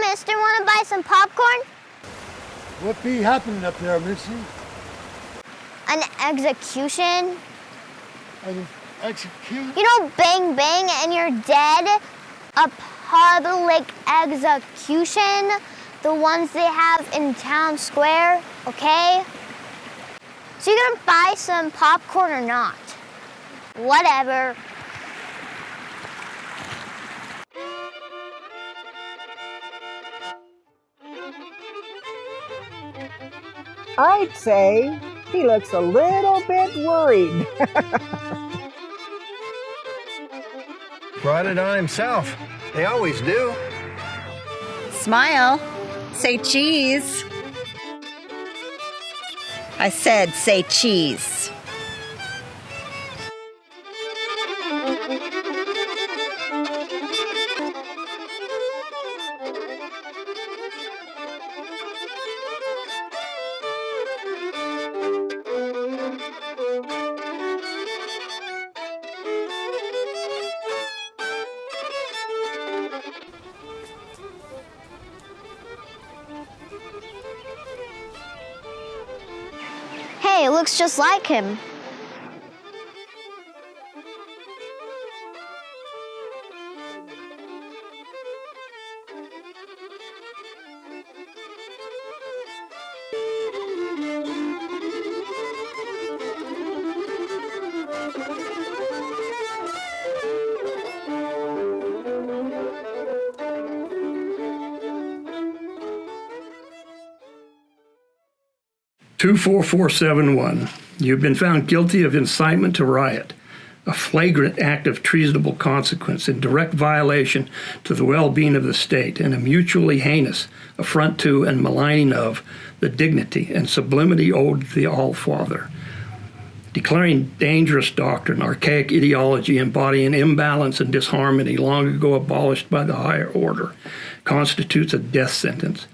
mister, want to buy some popcorn? What be happening up there, Missy? An execution? An execution? You know bang bang and you're dead? A public execution? The ones they have in town square, okay? So you gonna buy some popcorn or not? Whatever. I'd say he looks a little bit worried. Brought it on himself. They always do. Smile. Say cheese. I said say cheese. Hey, it looks just like him. (24471). You've been found guilty of incitement to riot, a flagrant act of treasonable consequence in direct violation to the well-being of the state, and a mutually heinous affront to and maligning of the dignity and sublimity owed to the All-Father. Declaring dangerous doctrine, archaic ideology embodying imbalance and disharmony long ago abolished by the higher order, constitutes a death sentence.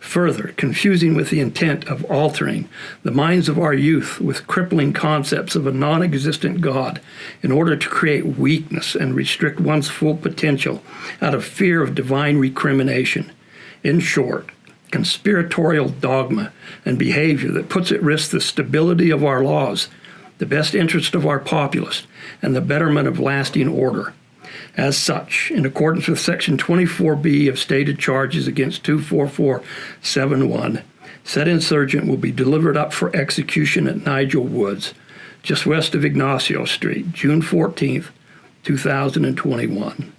Further, confusing with the intent of altering the minds of our youth with crippling concepts of a non-existent God in order to create weakness and restrict one's full potential out of fear of divine recrimination. In short, conspiratorial dogma and behavior that puts at risk the stability of our laws, the best interest of our populace, and the betterment of lasting order. As such, in accordance with Section 24B of stated charges against 24471, said insurgent will be delivered up for execution at Nigel Woods, just west of Ignacio Street, June 14th, 2021.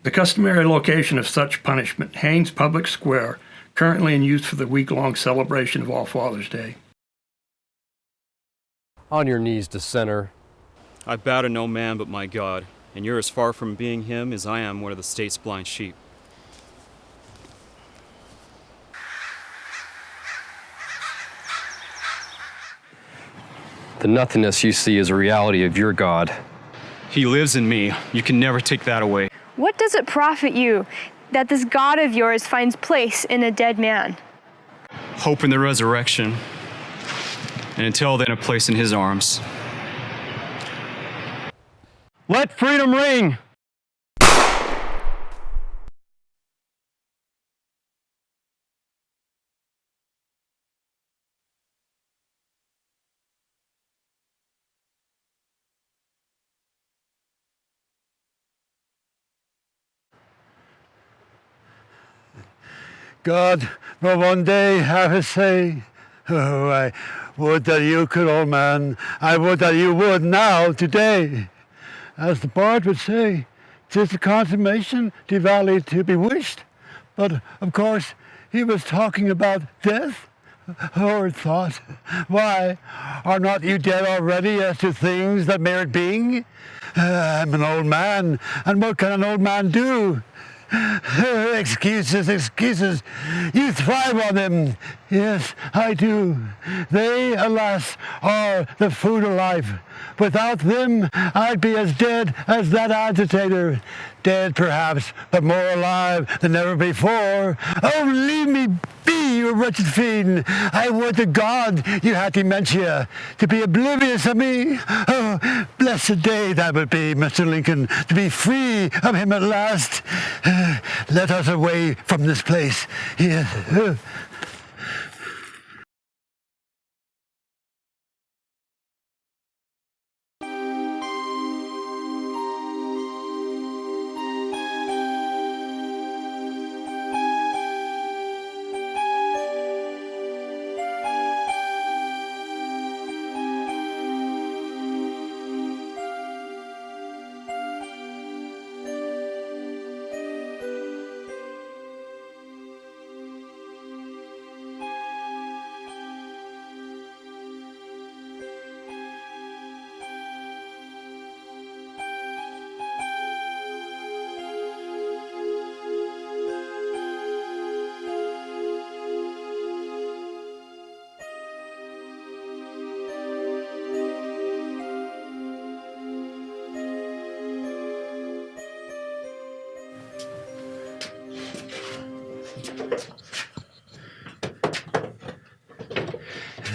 The customary location of such punishment, Haynes Public Square, currently in use for the week-long celebration of All Father's Day. On your knees, dissenter. I bow to no man but my God, and you're as far from being him as I am one of the state's blind sheep. The nothingness you see is a reality of your God. He lives in me. You can never take that away. What does it profit you that this God of yours finds place in a dead man? Hope in the resurrection, and until then, a place in his arms. Let freedom ring! God will one day have his say. Oh, I would that you could, old man. I would that you would now, today. As the bard would say, 'tis the consummation, devoutly to be wished. But, of course, he was talking about death. Horrid thought. Why, are not you dead already as to things that merit being? I'm an old man, and what can an old man do? Excuses, excuses. You thrive on them. Yes, I do. They, alas, are the food of life. Without them, I'd be as dead as that agitator. Dead, perhaps, but more alive than ever before. Oh, leave me be, you wretched fiend. I would to God you had dementia, to be oblivious of me. Oh, blessed day that would be, Mr. Lincoln, to be free of him at last. Let us away from this place. Yes.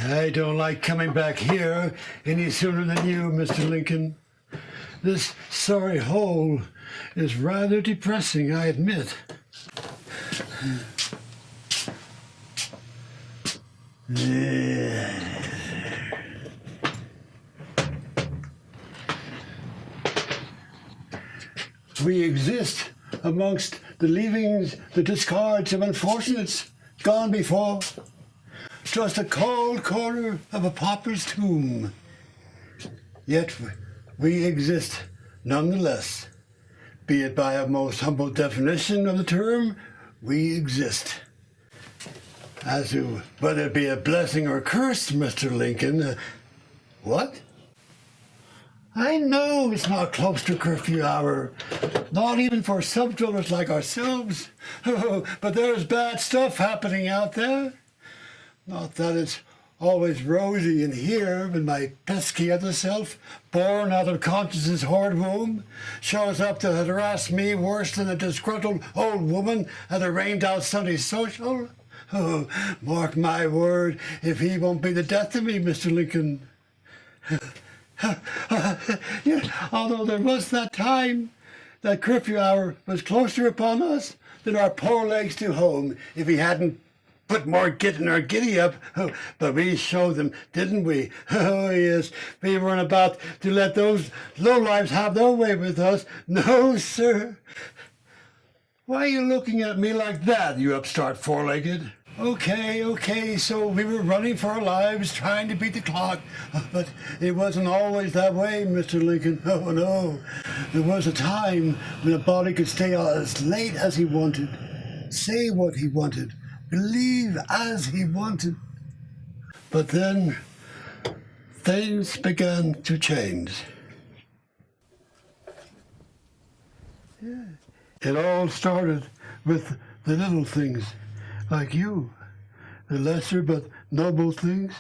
I don't like coming back here any sooner than you, Mr. Lincoln. This sorry hole is rather depressing, I admit. We exist amongst the leavings, the discards of unfortunates gone before. Just a cold corner of a pauper's tomb. Yet we exist nonetheless. Be it by a most humble definition of the term, we exist. As to whether it be a blessing or curse, Mr. Lincoln, what? I know it's not close to curfew hour, not even for sub-dwellers like ourselves. But there's bad stuff happening out there. Not that it's always rosy in here when my pesky other self, born out of conscience's horrid womb, shows up to harass me worse than a disgruntled old woman at a rained-out Sunday social. Oh, mark my word, if he won't be the death of me, Mr. Lincoln. Yeah, although there was that time, that curfew hour was closer upon us than our poor legs to home if he hadn't put more git in our giddy up. Oh, but we showed them, didn't we? Oh, yes, we weren't about to let those lowlifes have their way with us. No, sir. Why are you looking at me like that, you upstart four-legged? Okay, so we were running for our lives, trying to beat the clock. But it wasn't always that way, Mr. Lincoln. Oh, no. There was a time when a body could stay as late as he wanted, say what he wanted, believe as he wanted. But then things began to change. Yeah. It all started with the little things, like you, the lesser but noble things.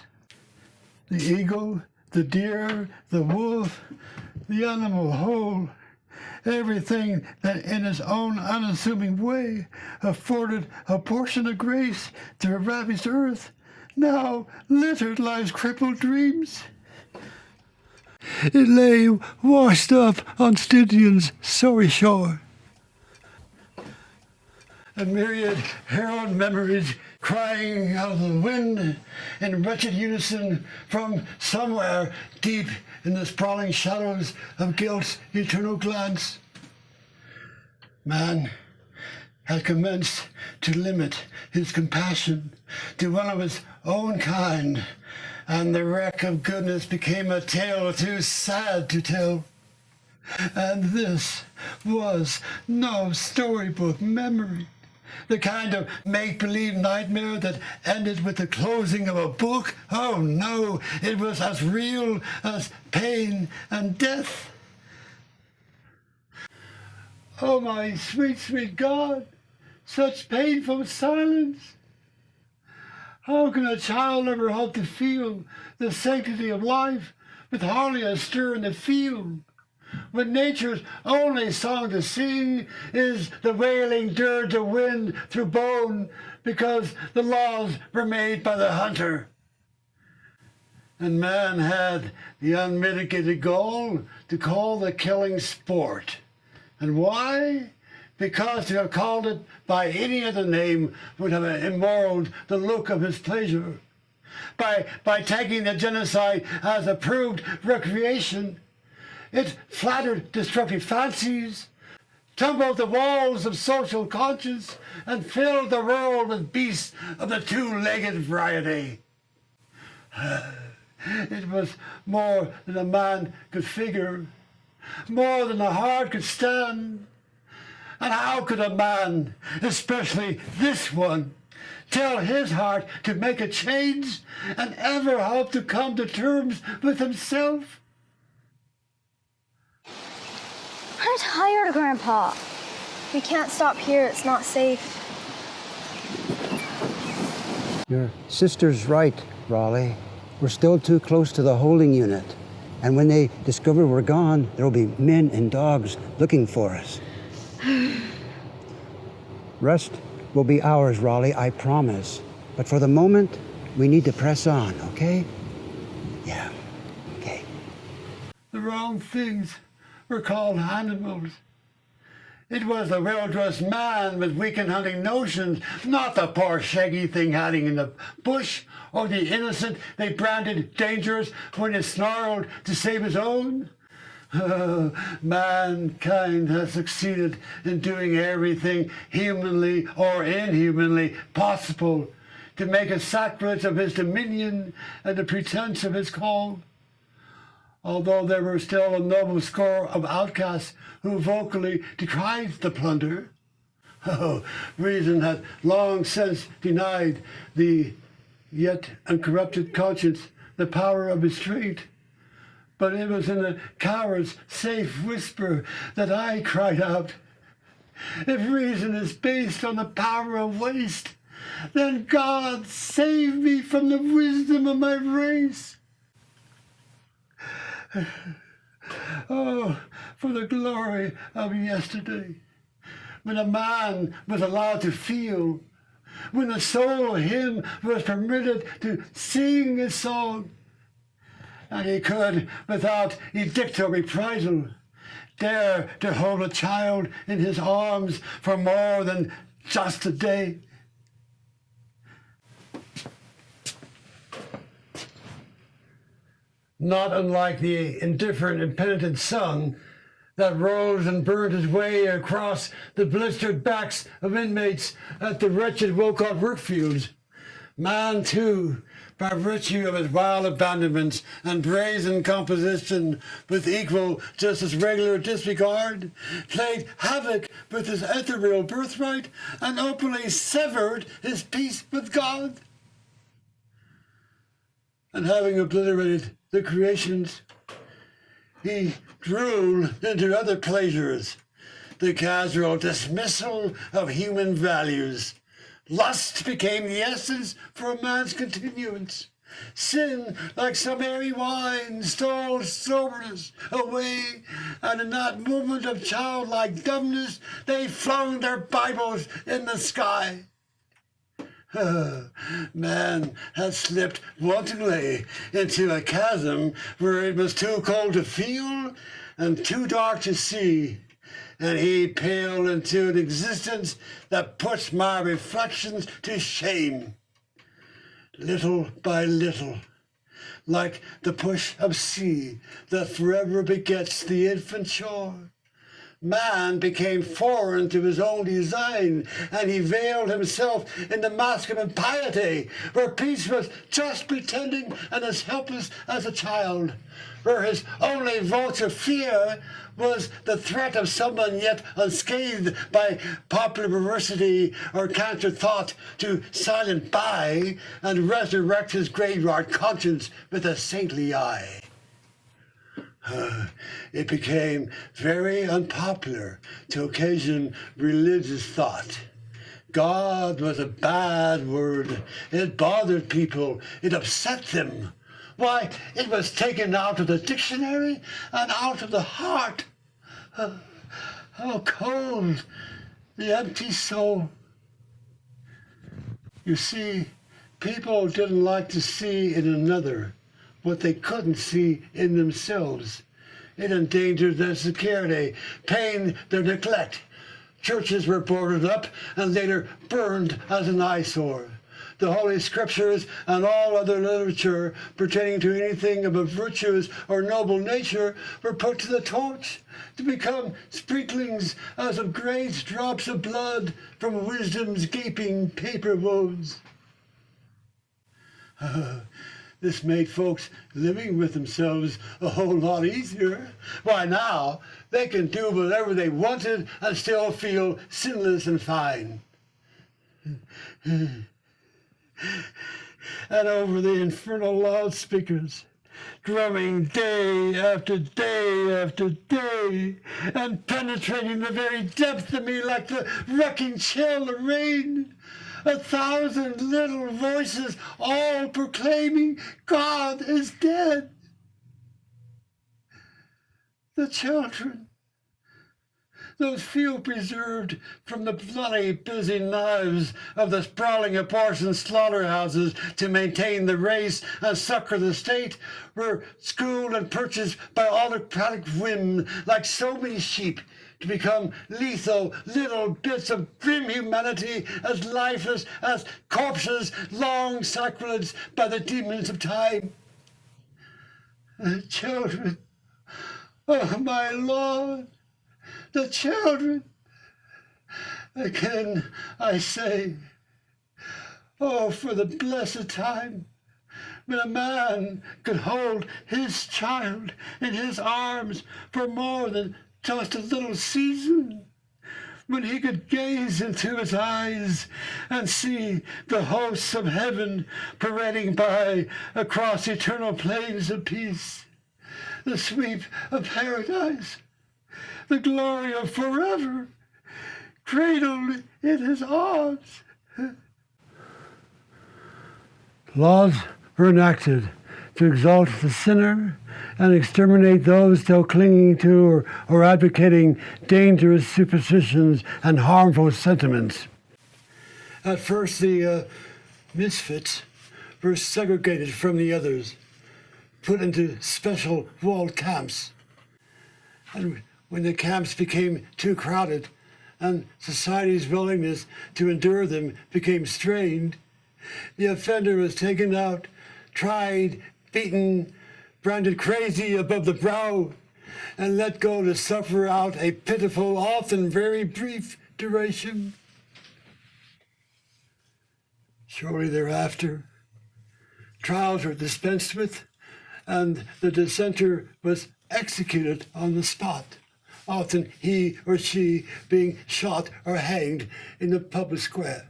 The eagle, the deer, the wolf, the animal whole. Everything that in its own unassuming way afforded a portion of grace to a ravished earth, now littered life's crippled dreams. It lay washed up on Stydion's sorry shore. A myriad herald memories crying out of the wind in wretched unison from somewhere deep in the sprawling shadows of guilt's eternal glance. Man had commenced to limit his compassion to one of his own kind, and the wreck of goodness became a tale too sad to tell. And this was no storybook memory, the kind of make-believe nightmare that ended with the closing of a book. Oh no, it was as real as pain and death. Oh my sweet, sweet God, such painful silence. How can a child ever hope to feel the sanctity of life with hardly a stir in the field? when nature's only song to sing is the wailing dirge of wind through bone, because the laws were made by the hunter. And man had the unmitigated goal to call the killing sport. And why? Because to have called it by any other name would have immoraled the look of his pleasure. By taking the genocide as approved recreation, it flattered destructive fancies, tumbled the walls of social conscience, and filled the world with beasts of the two-legged variety. It was more than a man could figure, more than a heart could stand. And how could a man, especially this one, tell his heart to make a change and ever hope to come to terms with himself? I'm tired, Grandpa. We can't stop here. It's not safe. Your sister's right, Raleigh. We're still too close to the holding unit. And when they discover we're gone, there'll be men and dogs looking for us. Rest will be ours, Raleigh, I promise. But for the moment, we need to press on, okay? Yeah, okay. The wrong things were called animals. It was the well-dressed man with weekend hunting notions, not the poor shaggy thing hiding in the bush, or the innocent they branded dangerous when he snarled to save his own. Mankind has succeeded in doing everything humanly or inhumanly possible to make a sacrilege of his dominion and the pretense of his call. Although there were still a noble score of outcasts who vocally decried the plunder. Reason had long since denied the yet uncorrupted conscience the power of restraint. But it was in a coward's safe whisper that I cried out, if reason is based on the power of waste, then God save me from the wisdom of my race. Oh, for the glory of yesterday, when a man was allowed to feel, when the soul of him was permitted to sing his song, and he could, without edict or reprisal, dare to hold a child in his arms for more than just a day. Not unlike the indifferent, impenitent sun that rose and burned his way across the blistered backs of inmates at the wretched Wolcott workfields, man, too, by virtue of his wild abandonments and brazen composition with equal, just as regular disregard, played havoc with his ethereal birthright and openly severed his peace with God. And having obliterated the creations, he drew into other pleasures, the casual dismissal of human values. Lust became the essence for a man's continuance. Sin, like some airy wine, stole soberness away, and in that movement of childlike dumbness, they flung their Bibles in the sky. Man had slipped wantonly into a chasm where it was too cold to feel and too dark to see, and he paled into an existence that puts my reflections to shame. Little by little, like the push of sea that forever begets the infant shore, man became foreign to his own design, and he veiled himself in the mask of impiety, where peace was just pretending and as helpless as a child, where his only vulture fear was the threat of someone yet unscathed by popular perversity or cancer thought to silent by and resurrect his graveyard conscience with a saintly eye. It became very unpopular to occasion religious thought. God was a bad word. It bothered people. It upset them. Why, it was taken out of the dictionary and out of the heart. How cold the empty soul. You see, people didn't like to see in another what they couldn't see in themselves. It endangered their security, pained their neglect. Churches were boarded up and later burned as an eyesore. The Holy Scriptures and all other literature pertaining to anything of a virtuous or noble nature were put to the torch to become sprinklings as of great drops of blood from wisdom's gaping paper woes. This made folks living with themselves a whole lot easier. Why, now they can do whatever they wanted and still feel sinless and fine. And over the infernal loudspeakers, drumming day after day after day, and penetrating the very depth of me like the wrecking chill of rain. 1,000 little voices all proclaiming God is dead. The children, those few preserved from the bloody busy knives of the sprawling apportioned slaughterhouses to maintain the race and succor the state, were schooled and purchased by autocratic whim like so many sheep, to become lethal little bits of grim humanity, as lifeless as corpses long sacrilege by the demons of time. The children, oh my Lord, the children. Again I say, oh, for the blessed time when a man could hold his child in his arms for more than just a little season, when he could gaze into his eyes and see the hosts of heaven parading by across eternal plains of peace, the sweep of paradise, the glory of forever, cradled in his arms. Laws were enacted to exalt the sinner and exterminate those still clinging to or advocating dangerous superstitions and harmful sentiments. At first, the misfits were segregated from the others, put into special walled camps. And when the camps became too crowded and society's willingness to endure them became strained, the offender was taken out, tried, beaten, branded crazy above the brow, and let go to suffer out a pitiful, often very brief duration. Shortly thereafter, trials were dispensed with, and the dissenter was executed on the spot, often he or she being shot or hanged in the public square.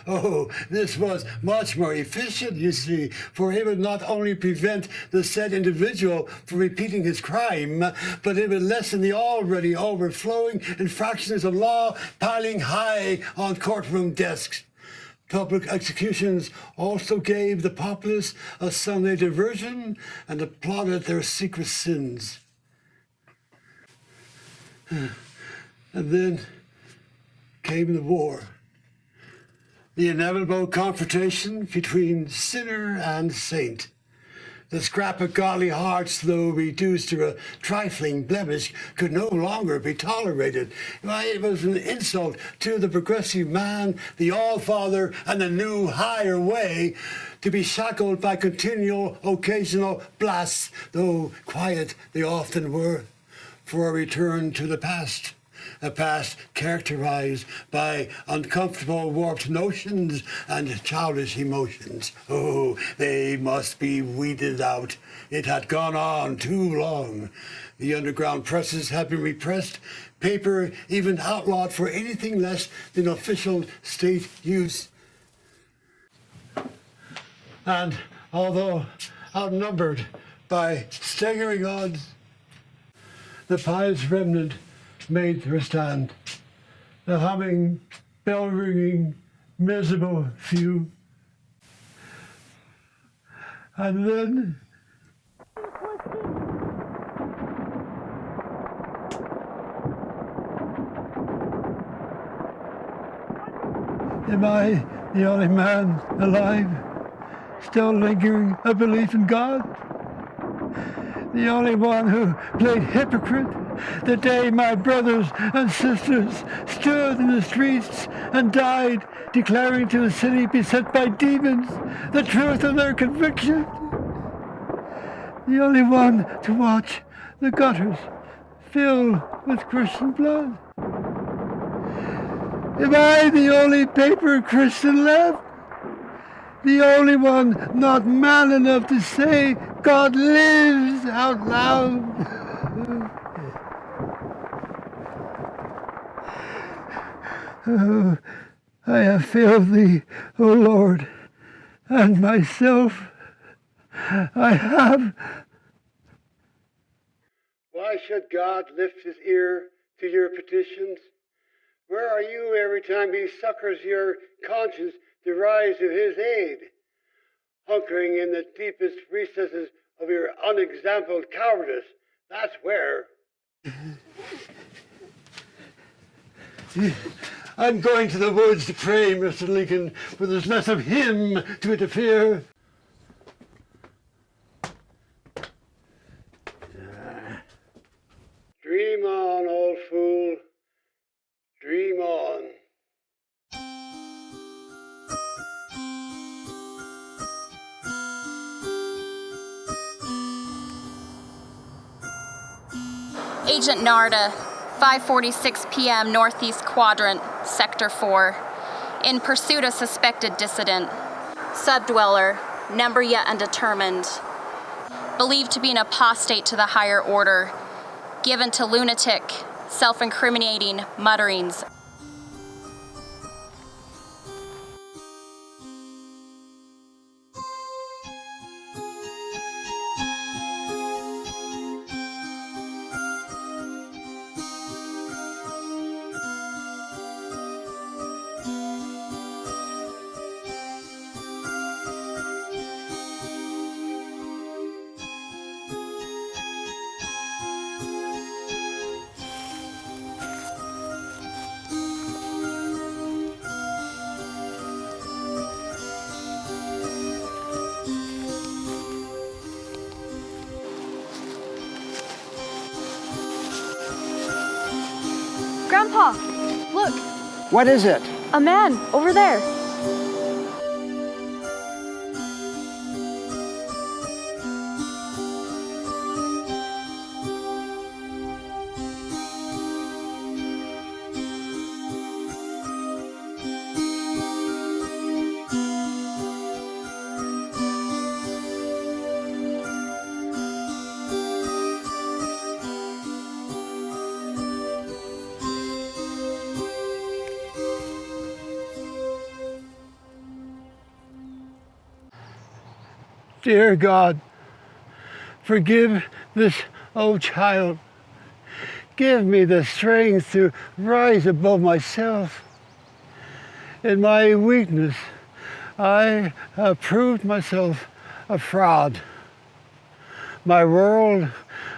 Oh, this was much more efficient, you see, for it would not only prevent the said individual from repeating his crime, but it would lessen the already overflowing infractions of law piling high on courtroom desks. Public executions also gave the populace a Sunday diversion and applauded their secret sins. And then came the war. The inevitable confrontation between sinner and saint. The scrap of godly hearts, though reduced to a trifling blemish, could no longer be tolerated. Why, it was an insult to the progressive man, the All-Father, and the new higher way to be shackled by continual occasional blasts, though quiet they often were, for a return to the past. A past characterized by uncomfortable, warped notions and childish emotions. Oh, they must be weeded out. It had gone on too long. The underground presses had been repressed, paper even outlawed for anything less than official state use. And although outnumbered by staggering odds, the pious remnant made their stand. The humming, bell-ringing, miserable few. And then Am I the only man alive still lingering a belief in God? The only one who played hypocrite the day my brothers and sisters stood in the streets and died, declaring to a city beset by demons the truth of their conviction. The only one to watch the gutters fill with Christian blood. Am I the only paper Christian left? The only one not man enough to say God lives out loud? Oh, I have failed thee, O Lord, and myself I have. Why should God lift his ear to your petitions? Where are you every time he succors your conscience to rise to his aid? Hunkering in the deepest recesses of your unexampled cowardice, that's where. I'm going to the woods to pray, Mr. Lincoln, for there's less of him to interfere. Dream on, old fool. Dream on. Agent Narda, 5:46 p.m. Northeast Quadrant, Sector 4. In pursuit of suspected dissident. Subdweller, number yet undetermined. Believed to be an apostate to the higher order. Given to lunatic, self-incriminating mutterings. Grandpa, look, What is it? a man over there. Dear God, forgive this old child. Give me the strength to rise above myself. In my weakness, I have proved myself a fraud. My world,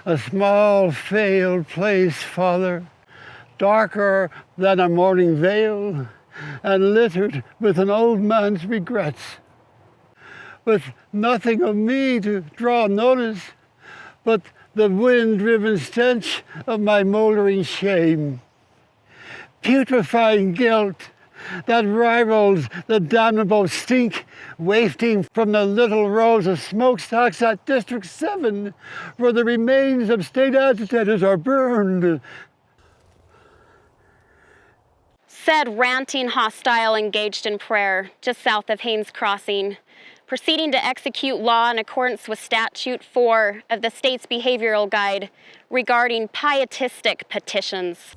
a small, failed place, Father, darker than a morning veil, and littered with an old man's regrets. With nothing of me to draw notice, but the wind-driven stench of my mouldering shame. Putrefying guilt that rivals the damnable stink wafting from the little rows of smokestacks at District 7, where the remains of state agitators are burned. Said ranting hostile engaged in prayer just south of Haynes Crossing, proceeding to execute law in accordance with Statute 4 of the state's behavioral guide regarding pietistic petitions.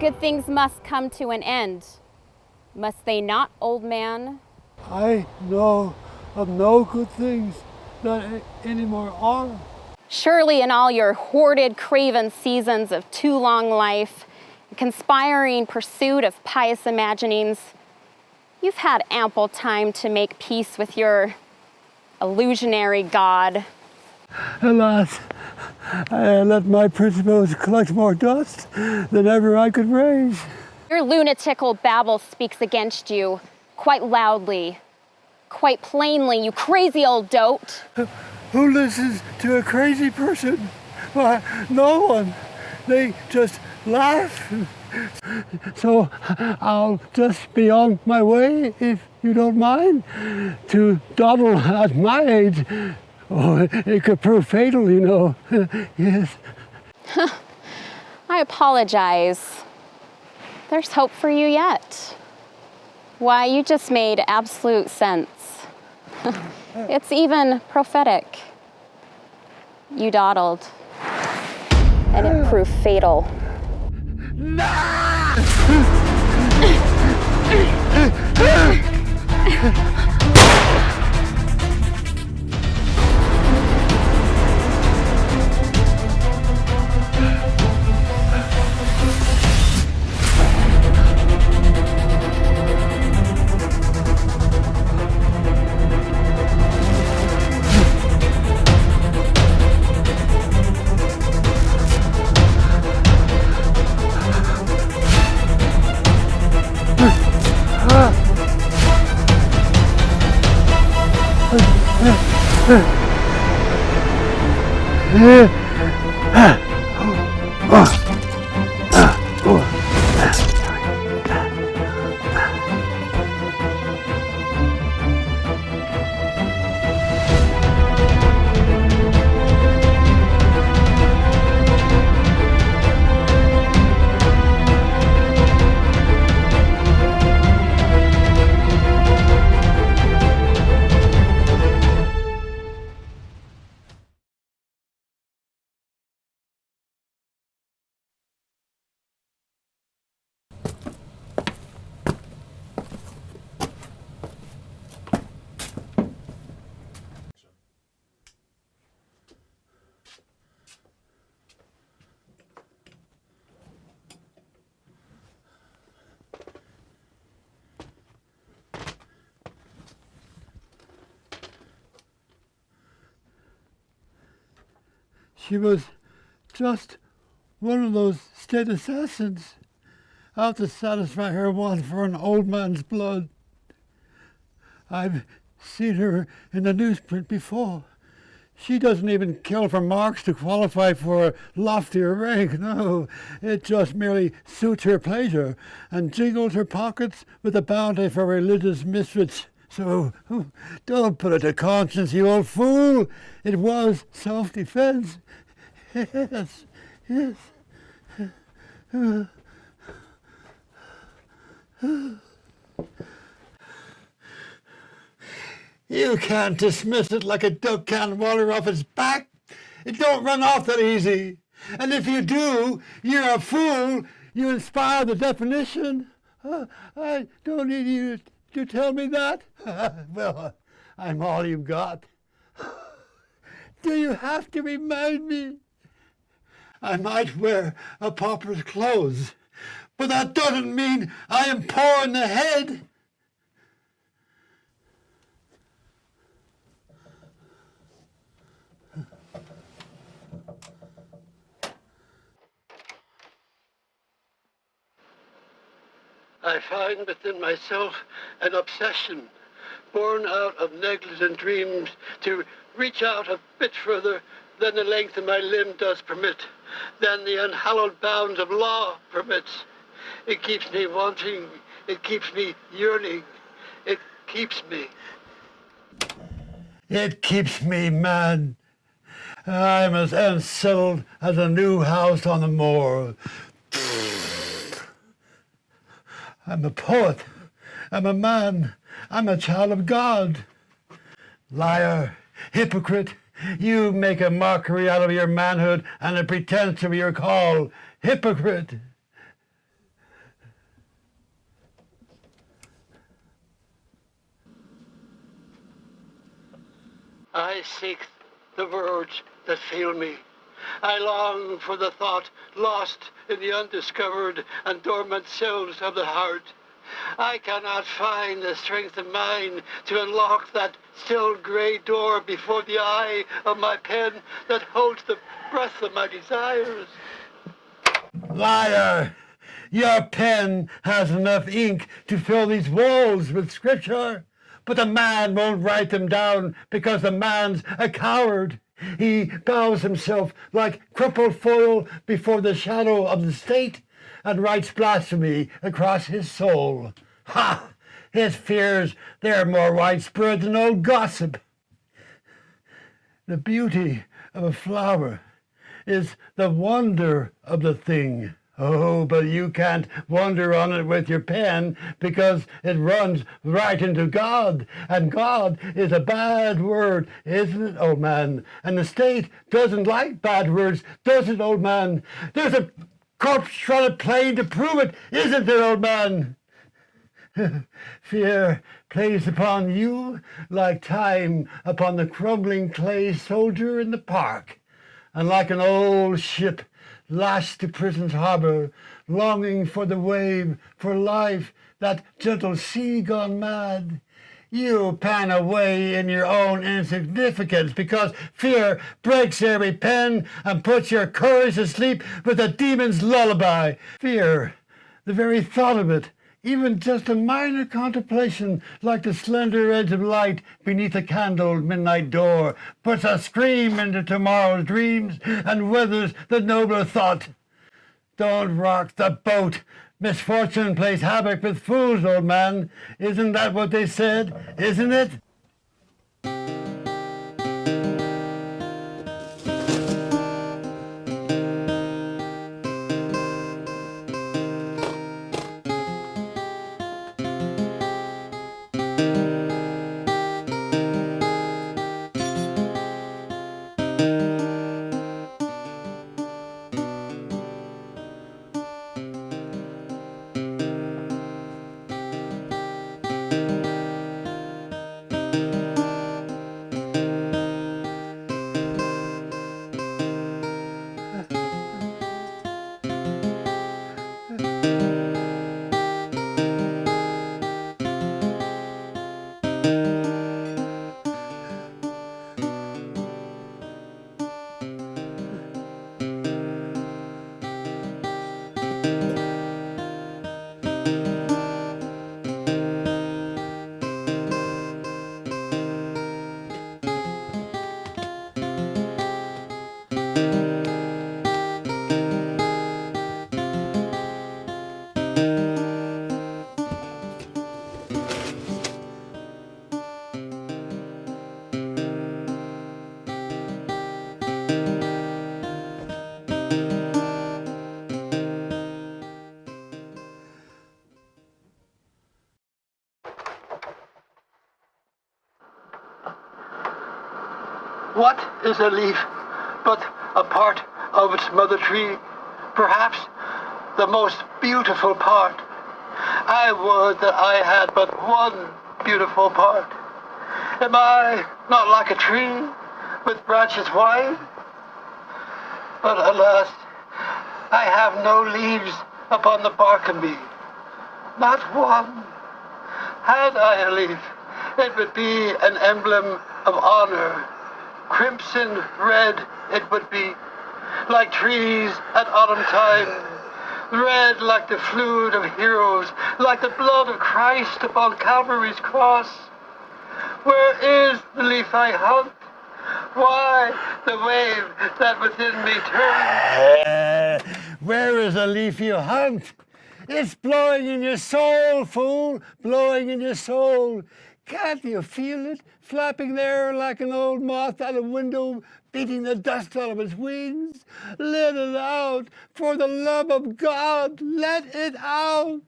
good things must come to an end. Must they not, old man? I know of no good things that any more are. Surely in all your hoarded, craven seasons of too long life, conspiring pursuit of pious imaginings, you've had ample time to make peace with your illusionary God. Alas, I let my principles collect more dust than ever I could raise. Your lunatical babble speaks against you quite loudly, quite plainly, you crazy old dote. Who listens to a crazy person? Why, no one. They just laugh. So I'll just be on my way, if you don't mind. To dawdle at my age, oh, it could prove fatal, you know. Yes. I apologize. There's hope for you yet. Why, you just made absolute sense. It's even prophetic. You dawdled, and it proved fatal. She was just one of those state assassins out to satisfy her want for an old man's blood. I've seen her in the newsprint before. She doesn't even kill for marks to qualify for a loftier rank. No, it just merely suits her pleasure and jingles her pockets with a bounty for religious misfits. So don't put it to conscience, you old fool. It was self-defense. Yes, yes. You can't dismiss it like a duck can water off its back. It don't run off that easy. And if you do, you're a fool. You inspire the definition. I don't need you to tell me that. Well, I'm all you've got. Do you have to remind me? I might wear a pauper's clothes, but that doesn't mean I am poor in the head. I find within myself an obsession, born out of negligent dreams, to reach out a bit further than the length of my limb does permit, than the unhallowed bounds of law permits. It keeps me wanting, it keeps me yearning, it keeps me. It keeps me mad. I'm as unsettled as a new house on the moor. I'm a poet. I'm a man. I'm a child of God. Liar, hypocrite, you make a mockery out of your manhood and a pretense of your call. Hypocrite. I seek the words that fail me. I long for the thought lost in the undiscovered and dormant cells of the heart. I cannot find the strength of mind to unlock that still gray door before the eye of my pen that holds the breath of my desires. Liar! Your pen has enough ink to fill these walls with scripture, but the man won't write them down because the man's a coward. He bows himself like crumpled foil before the shadow of the state and writes blasphemy across his soul. Ha! His fears, they're more widespread than old gossip. The beauty of a flower is the wonder of the thing. Oh, but you can't wonder on it with your pen because it runs right into God. And God is a bad word, isn't it, old man? And the state doesn't like bad words, does it, old man? There's a corpse-shrouded plain to prove it, isn't there, old man? Fear plays upon you like time upon the crumbling clay soldier in the park. And like an old ship lashed to prison's harbor, longing for the wave, for life, that gentle sea gone mad. You pan away in your own insignificance because fear breaks every pen and puts your courage to sleep with a demon's lullaby. Fear, the very thought of it, even just a minor contemplation, like the slender edge of light beneath a candled midnight door, puts a scream into tomorrow's dreams and withers the nobler thought. Don't rock the boat. Misfortune plays havoc with fools, old man. Isn't that what they said? Isn't it? What is a leaf but a part of its mother tree? Perhaps the most beautiful part. I would that I had but one beautiful part. Am I not like a tree with branches wide? But alas, I have no leaves upon the bark of me. Not one. Had I a leaf, it would be an emblem of honor. Crimson red it would be, like trees at autumn time. Red like the fluid of heroes, like the blood of Christ upon Calvary's cross. Where is the leaf I hunt? Why the wave that within me turns? Where is the leaf you hunt? It's blowing in your soul, fool, blowing in your soul. Can't you feel it, flapping there like an old moth out of window, beating the dust out of its wings? Let it out, for the love of God, let it out.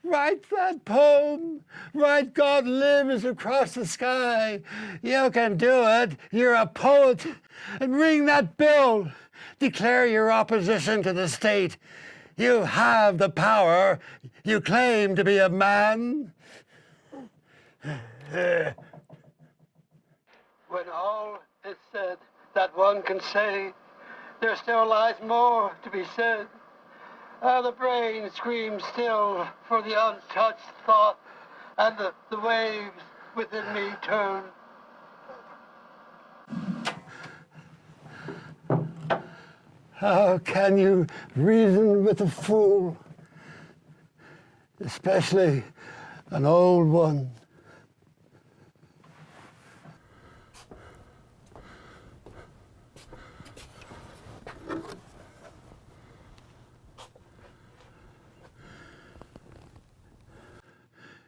Write that poem. Write God lives across the sky. You can do it. You're a poet. And ring that bell. Declare your opposition to the state. You have the power. You claim to be a man. When all tongue can say. There still lies more to be said. The brain screams still for the untouched thought, and the waves within me turn. How can you reason with a fool, especially an old one?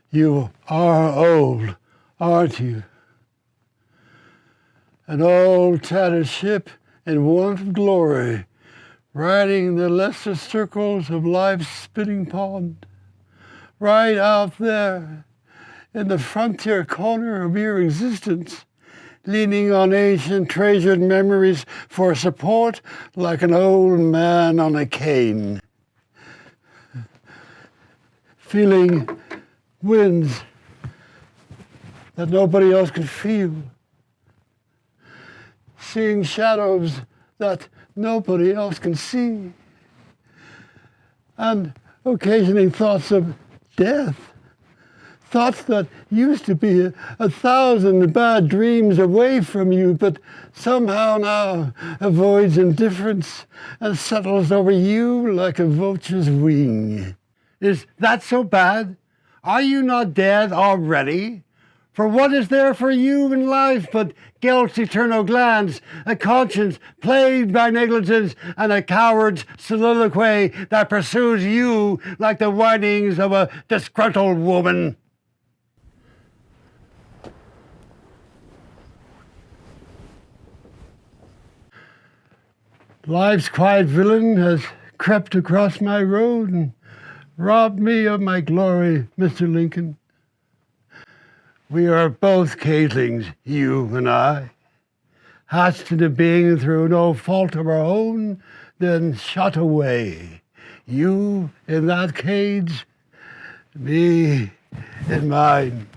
You are old, aren't you? An old tattered ship in want of glory, riding the lesser circles of life's spinning pond, right out there in the frontier corner of your existence, leaning on ancient treasured memories for support like an old man on a cane, feeling winds that nobody else could feel, seeing shadows that nobody else can see, and occasioning thoughts of death, thoughts that used to be 1,000 bad dreams away from you, but somehow now avoids indifference and settles over you like a vulture's wing. Is that so bad? Are you not dead already? For what is there for you in life but guilt's eternal glance, a conscience plagued by negligence, and a coward's soliloquy that pursues you like the whinings of a disgruntled woman? Life's quiet villain has crept across my road and robbed me of my glory, Mr. Lincoln. We are both caselings, you and I, hatched into being through no fault of our own, then shot away. You in that cage, me in mine.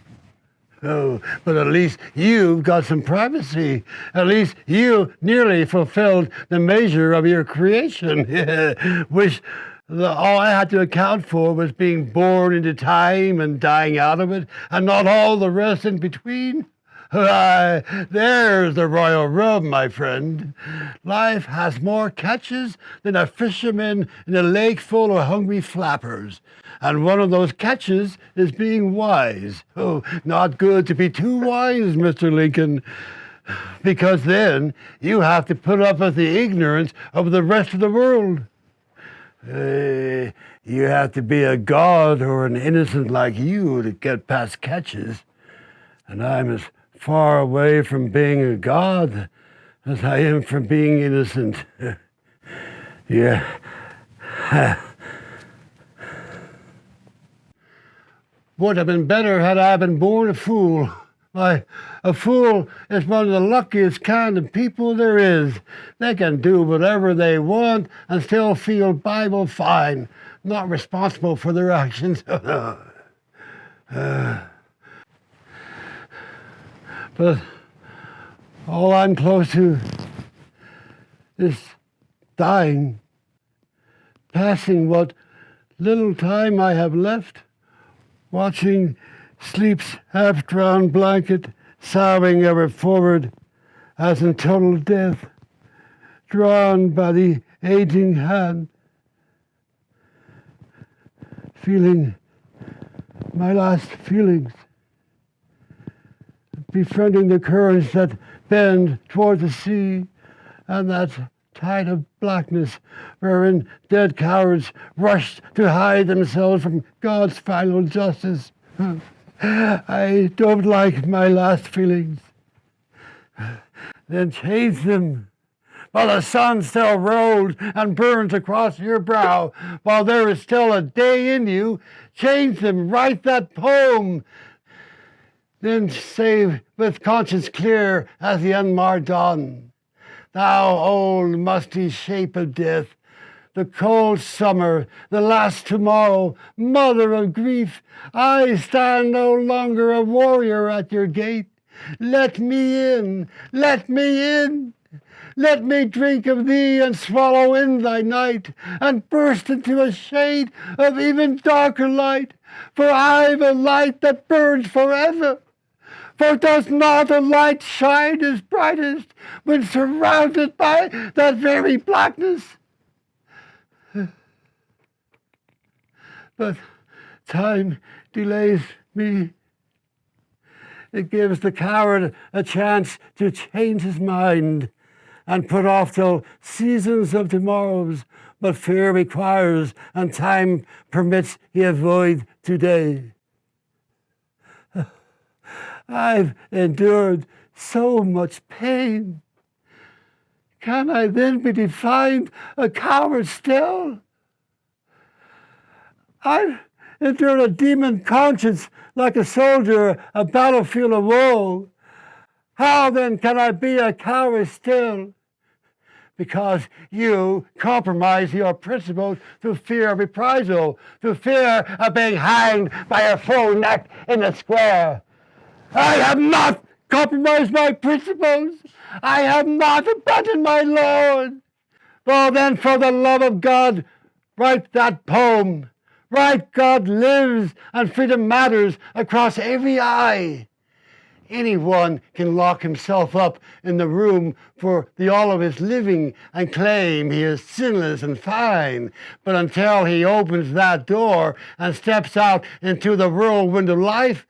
Oh, but at least you've got some privacy. At least you nearly fulfilled the measure of your creation, which all I had to account for was being born into time and dying out of it, and not all the rest in between. There's the royal rub, my friend. Life has more catches than a fisherman in a lake full of hungry flappers. And one of those catches is being wise. Oh, not good to be too wise, Mr. Lincoln, because then you have to put up with the ignorance of the rest of the world. You have to be a god or an innocent like you to get past catches. And I'm as far away from being a god as I am from being innocent. Yeah. Would have been better had I been born a fool. Why, a fool is one of the luckiest kind of people there is. They can do whatever they want and still feel Bible fine, not responsible for their actions. But all I'm close to is dying, passing what little time I have left, watching sleep's half-drowned blanket sobbing ever forward as in total death, drawn by the aging hand, feeling my last feelings, befriending the currents that bend toward the sea and that tide of blackness wherein dead cowards rush to hide themselves from God's final justice. I don't like my last feelings. Then change them while the sun still rolls and burns across your brow, while there is still a day in you. Change them, write that poem. Then say with conscience clear as the unmarred dawn, thou old musty shape of death, the cold summer, the last tomorrow, mother of grief, I stand no longer a warrior at your gate. Let me in, let me in. Let me drink of thee and swallow in thy night, and burst into a shade of even darker light. For I've a light that burns forever. For does not a light shine as brightest when surrounded by that very blackness? But time delays me. It gives the coward a chance to change his mind and put off till seasons of tomorrows, but fear requires and time permits he avoid today. I've endured so much pain. Can I then be defined a coward still? I've endured a demon conscience like a soldier, a battlefield of woe. How then can I be a coward still? Because you compromise your principles through fear of reprisal, through fear of being hanged by your full neck in the square. I have not compromised my principles. I have not abandoned my Lord. Well then, for the love of God, write that poem. Write God lives and freedom matters across every eye. Anyone can lock himself up in the room for the all of his living and claim he is sinless and fine. But until he opens that door and steps out into the whirlwind of life,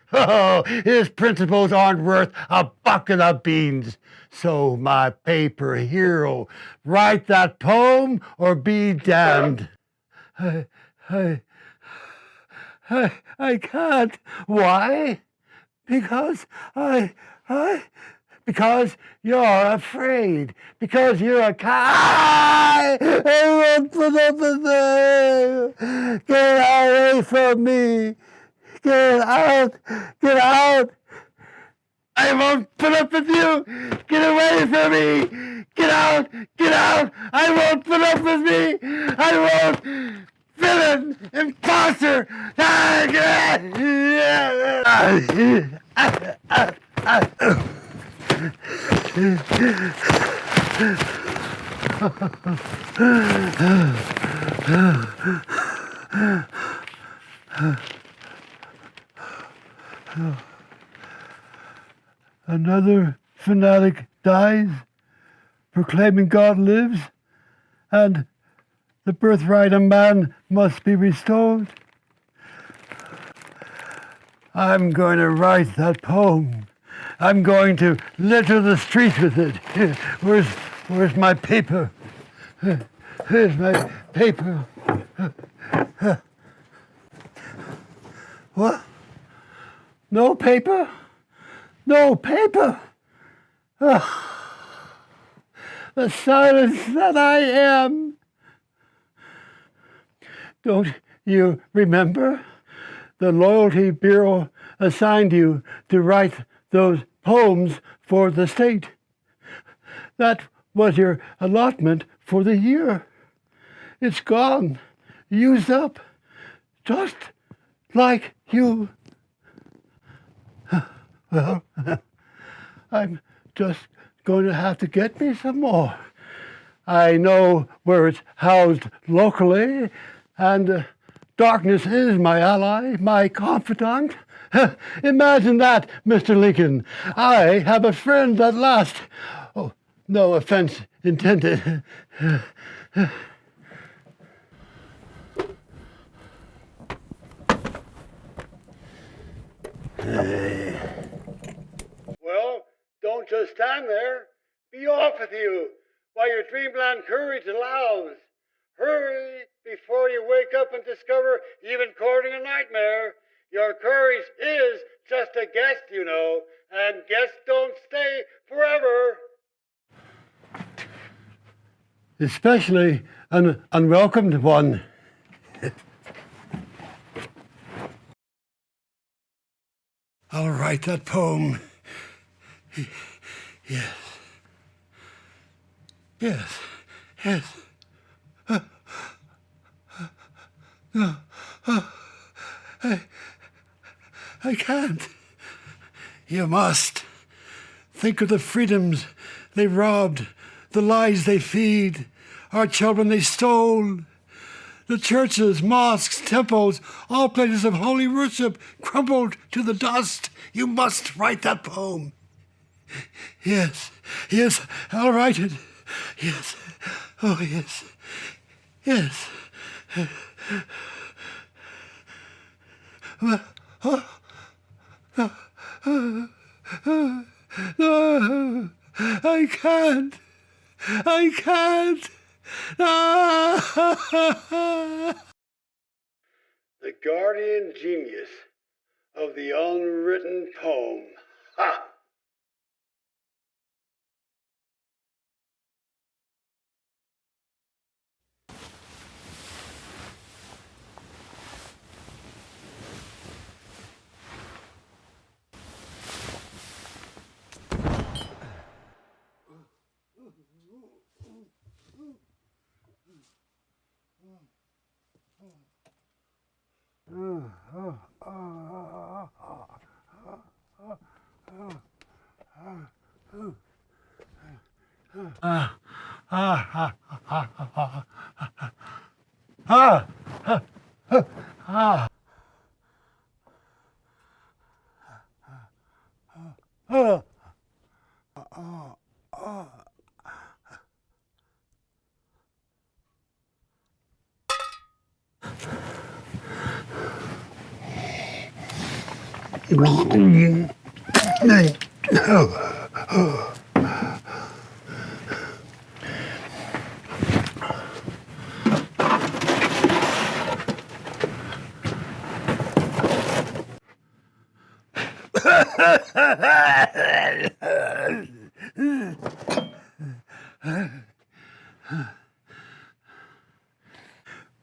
his principles aren't worth a bucket of beans. So, my paper hero, write that poem or be damned. I can't. Why? Because because you're afraid. Because you're a coward. I won't put up with it. Get away from me. Get out. Get out. I won't put up with you. Get away from me. Get out. Get out. I won't put up with me. I won't. Villain! Imposter! Another fanatic dies, proclaiming God lives, and the birthright of man must be restored. I'm going to write that poem. I'm going to litter the streets with it. Where's my paper? Here's my paper. What? No paper? No paper? The silence that I am. Don't you remember? The Loyalty Bureau assigned you to write those poems for the state. That was your allotment for the year. It's gone, used up, just like you. Well, I'm just going to have to get me some more. I know where it's housed locally, and darkness is my ally, my confidant. Imagine that, Mr. Lincoln. I have a friend at last. Oh, no offense intended. Well, don't just stand there. Be off with you while your dreamland courage allows. Hurry before you wake up and discover you've been courting a nightmare. Your courage is just a guest, you know, and guests don't stay forever. Especially an unwelcomed one. I'll write that poem. Yes. Yes. Yes. No. I can't. You must. Think of the freedoms they robbed, the lies they feed, our children they stole. The churches, mosques, temples, all places of holy worship crumbled to the dust. You must write that poem. Yes, yes, I'll write it. Yes, oh yes, yes. No, I can't. I can't. The guardian genius of the unwritten poem. Ha!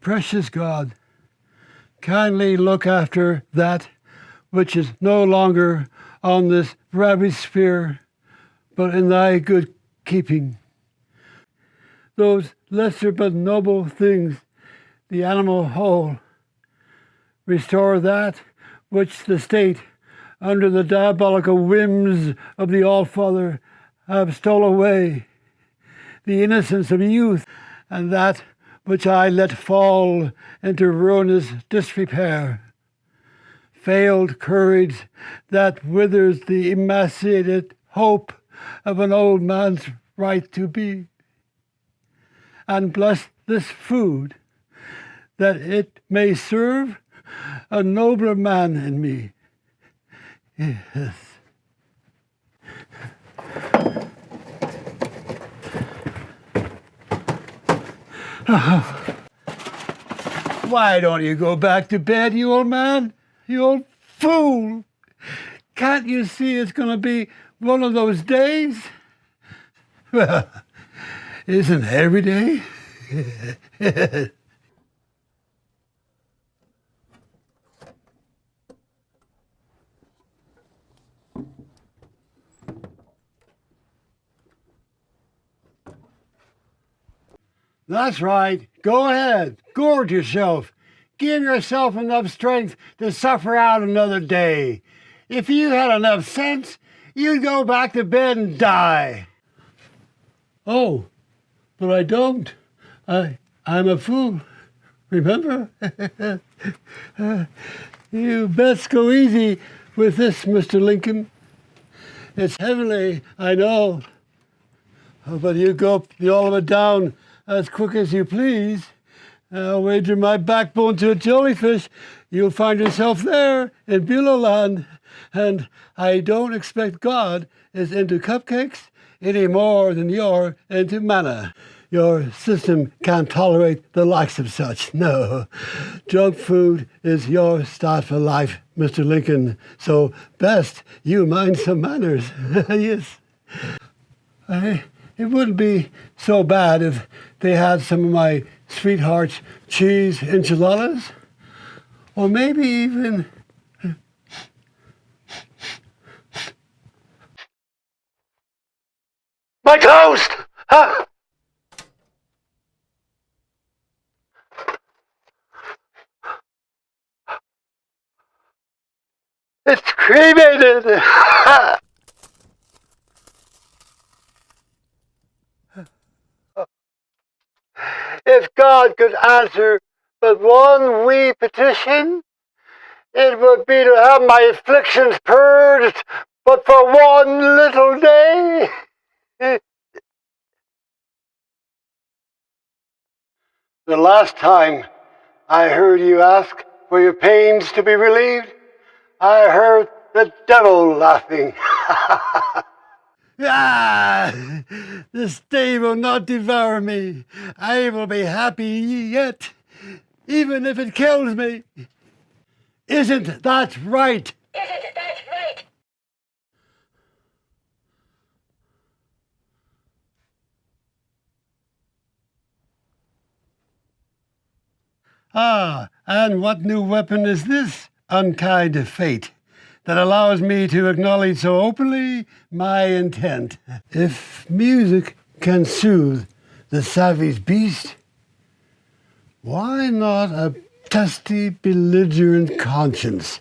Precious God, kindly look after that which is no longer on this ravaged sphere, but in thy good keeping. Those lesser but noble things, the animal whole, restore that which the state, under the diabolical whims of the All-Father, have stole away, the innocence of youth, and that which I let fall into ruinous disrepair. Failed courage that withers the emaciated hope of an old man's right to be. And bless this food, that it may serve a nobler man in me. Yes. Why don't you go back to bed, you old man? You old fool! Can't you see it's going to be one of those days? Well, isn't every day? That's right. Go ahead. Gorge yourself. Give yourself enough strength to suffer out another day. If you had enough sense, you'd go back to bed and die. Oh, but I don't. I'm a fool. Remember? You best go easy with this, Mr. Lincoln. It's heavenly, I know. But you go all of it down as quick as you please. I'll wager my backbone to a jellyfish you'll find yourself there in Beulah land. And I don't expect God is into cupcakes any more than you're into manna. Your system can't tolerate the likes of such. No. Junk food is your start for life, Mr. Lincoln. So best you mind some manners. Yes. It wouldn't be so bad if they had some of my sweetheart's cheese enchiladas. Or maybe even... My toast! Huh? It's cremated! if God could answer but one wee petition, it would be to have my afflictions purged, but for one little day. The last time I heard you ask for your pains to be relieved, I heard the devil laughing. Ah, this day will not devour me. I will be happy yet, even if it kills me. Isn't that right? Isn't that right? Ah, and what new weapon is this, unkind of fate, that allows me to acknowledge so openly my intent? If music can soothe the savage beast, why not a testy, belligerent conscience?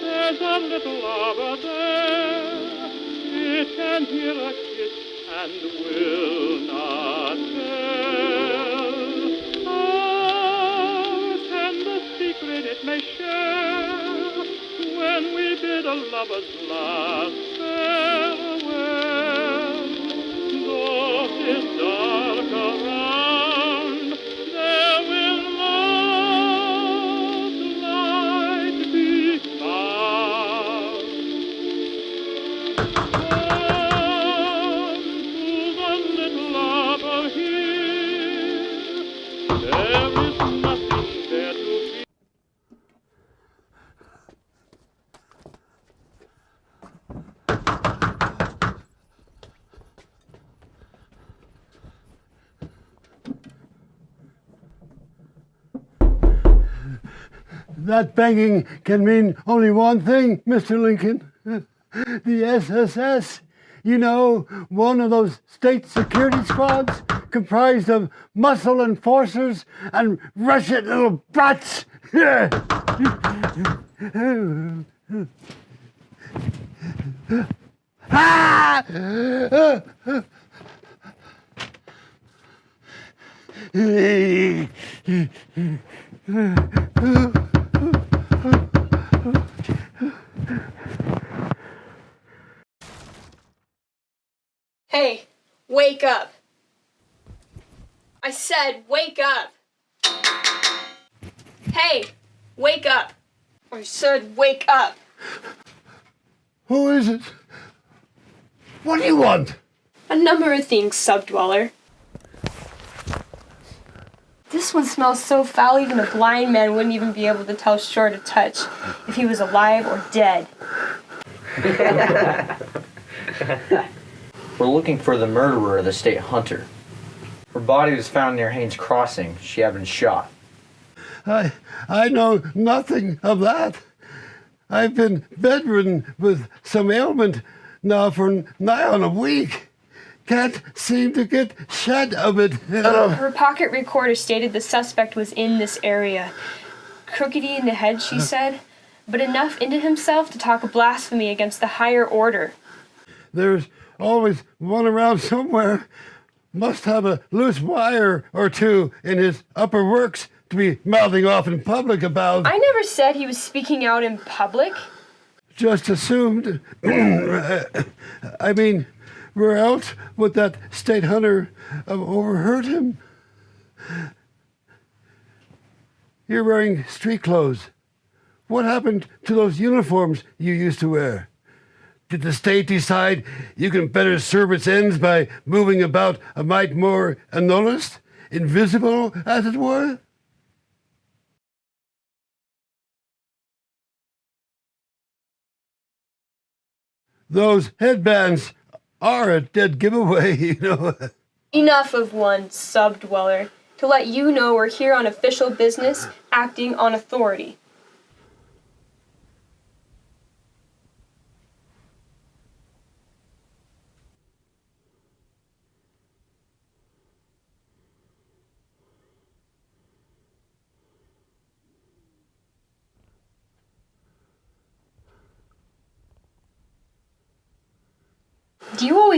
There's a little lover there, it can hear a kiss and will not tell. Our tender secret it may share when we bid a lover's last farewell. Though 'tis dark around, there will not light be found. Come to the little lover here, there is nothing there to fear. That banging can mean only one thing, Mr. Lincoln. The SSS. You know, one of those state security squads comprised of muscle enforcers and Russian little brats. Ah! Hey, wake up. I said wake up. Hey, wake up. I said wake up. Who is it? What do you want? A number of things, subdweller. This one smells so foul even a blind man wouldn't even be able to tell short of touch if he was alive or dead. We're looking for the murderer of the state hunter. Her body was found near Haynes Crossing. She had been shot. I know nothing of that. I've been bedridden with some ailment now for nigh on a week. Can't seem to get shed of it. Her pocket recorder stated the suspect was in this area. Crookedy in the head, she said, but enough into himself to talk blasphemy against the higher order. There's always one around somewhere. Must have a loose wire or two in his upper works to be mouthing off in public about. I never said he was speaking out in public. Just assumed. I mean, where else would that state hunter have overheard him? You're wearing street clothes. What happened to those uniforms you used to wear? Did the state decide you can better serve its ends by moving about a mite more unnoticed, invisible, as it were? Those headbands are a dead giveaway, you know. Enough of one, subdweller, to let you know we're here on official business, acting on authority.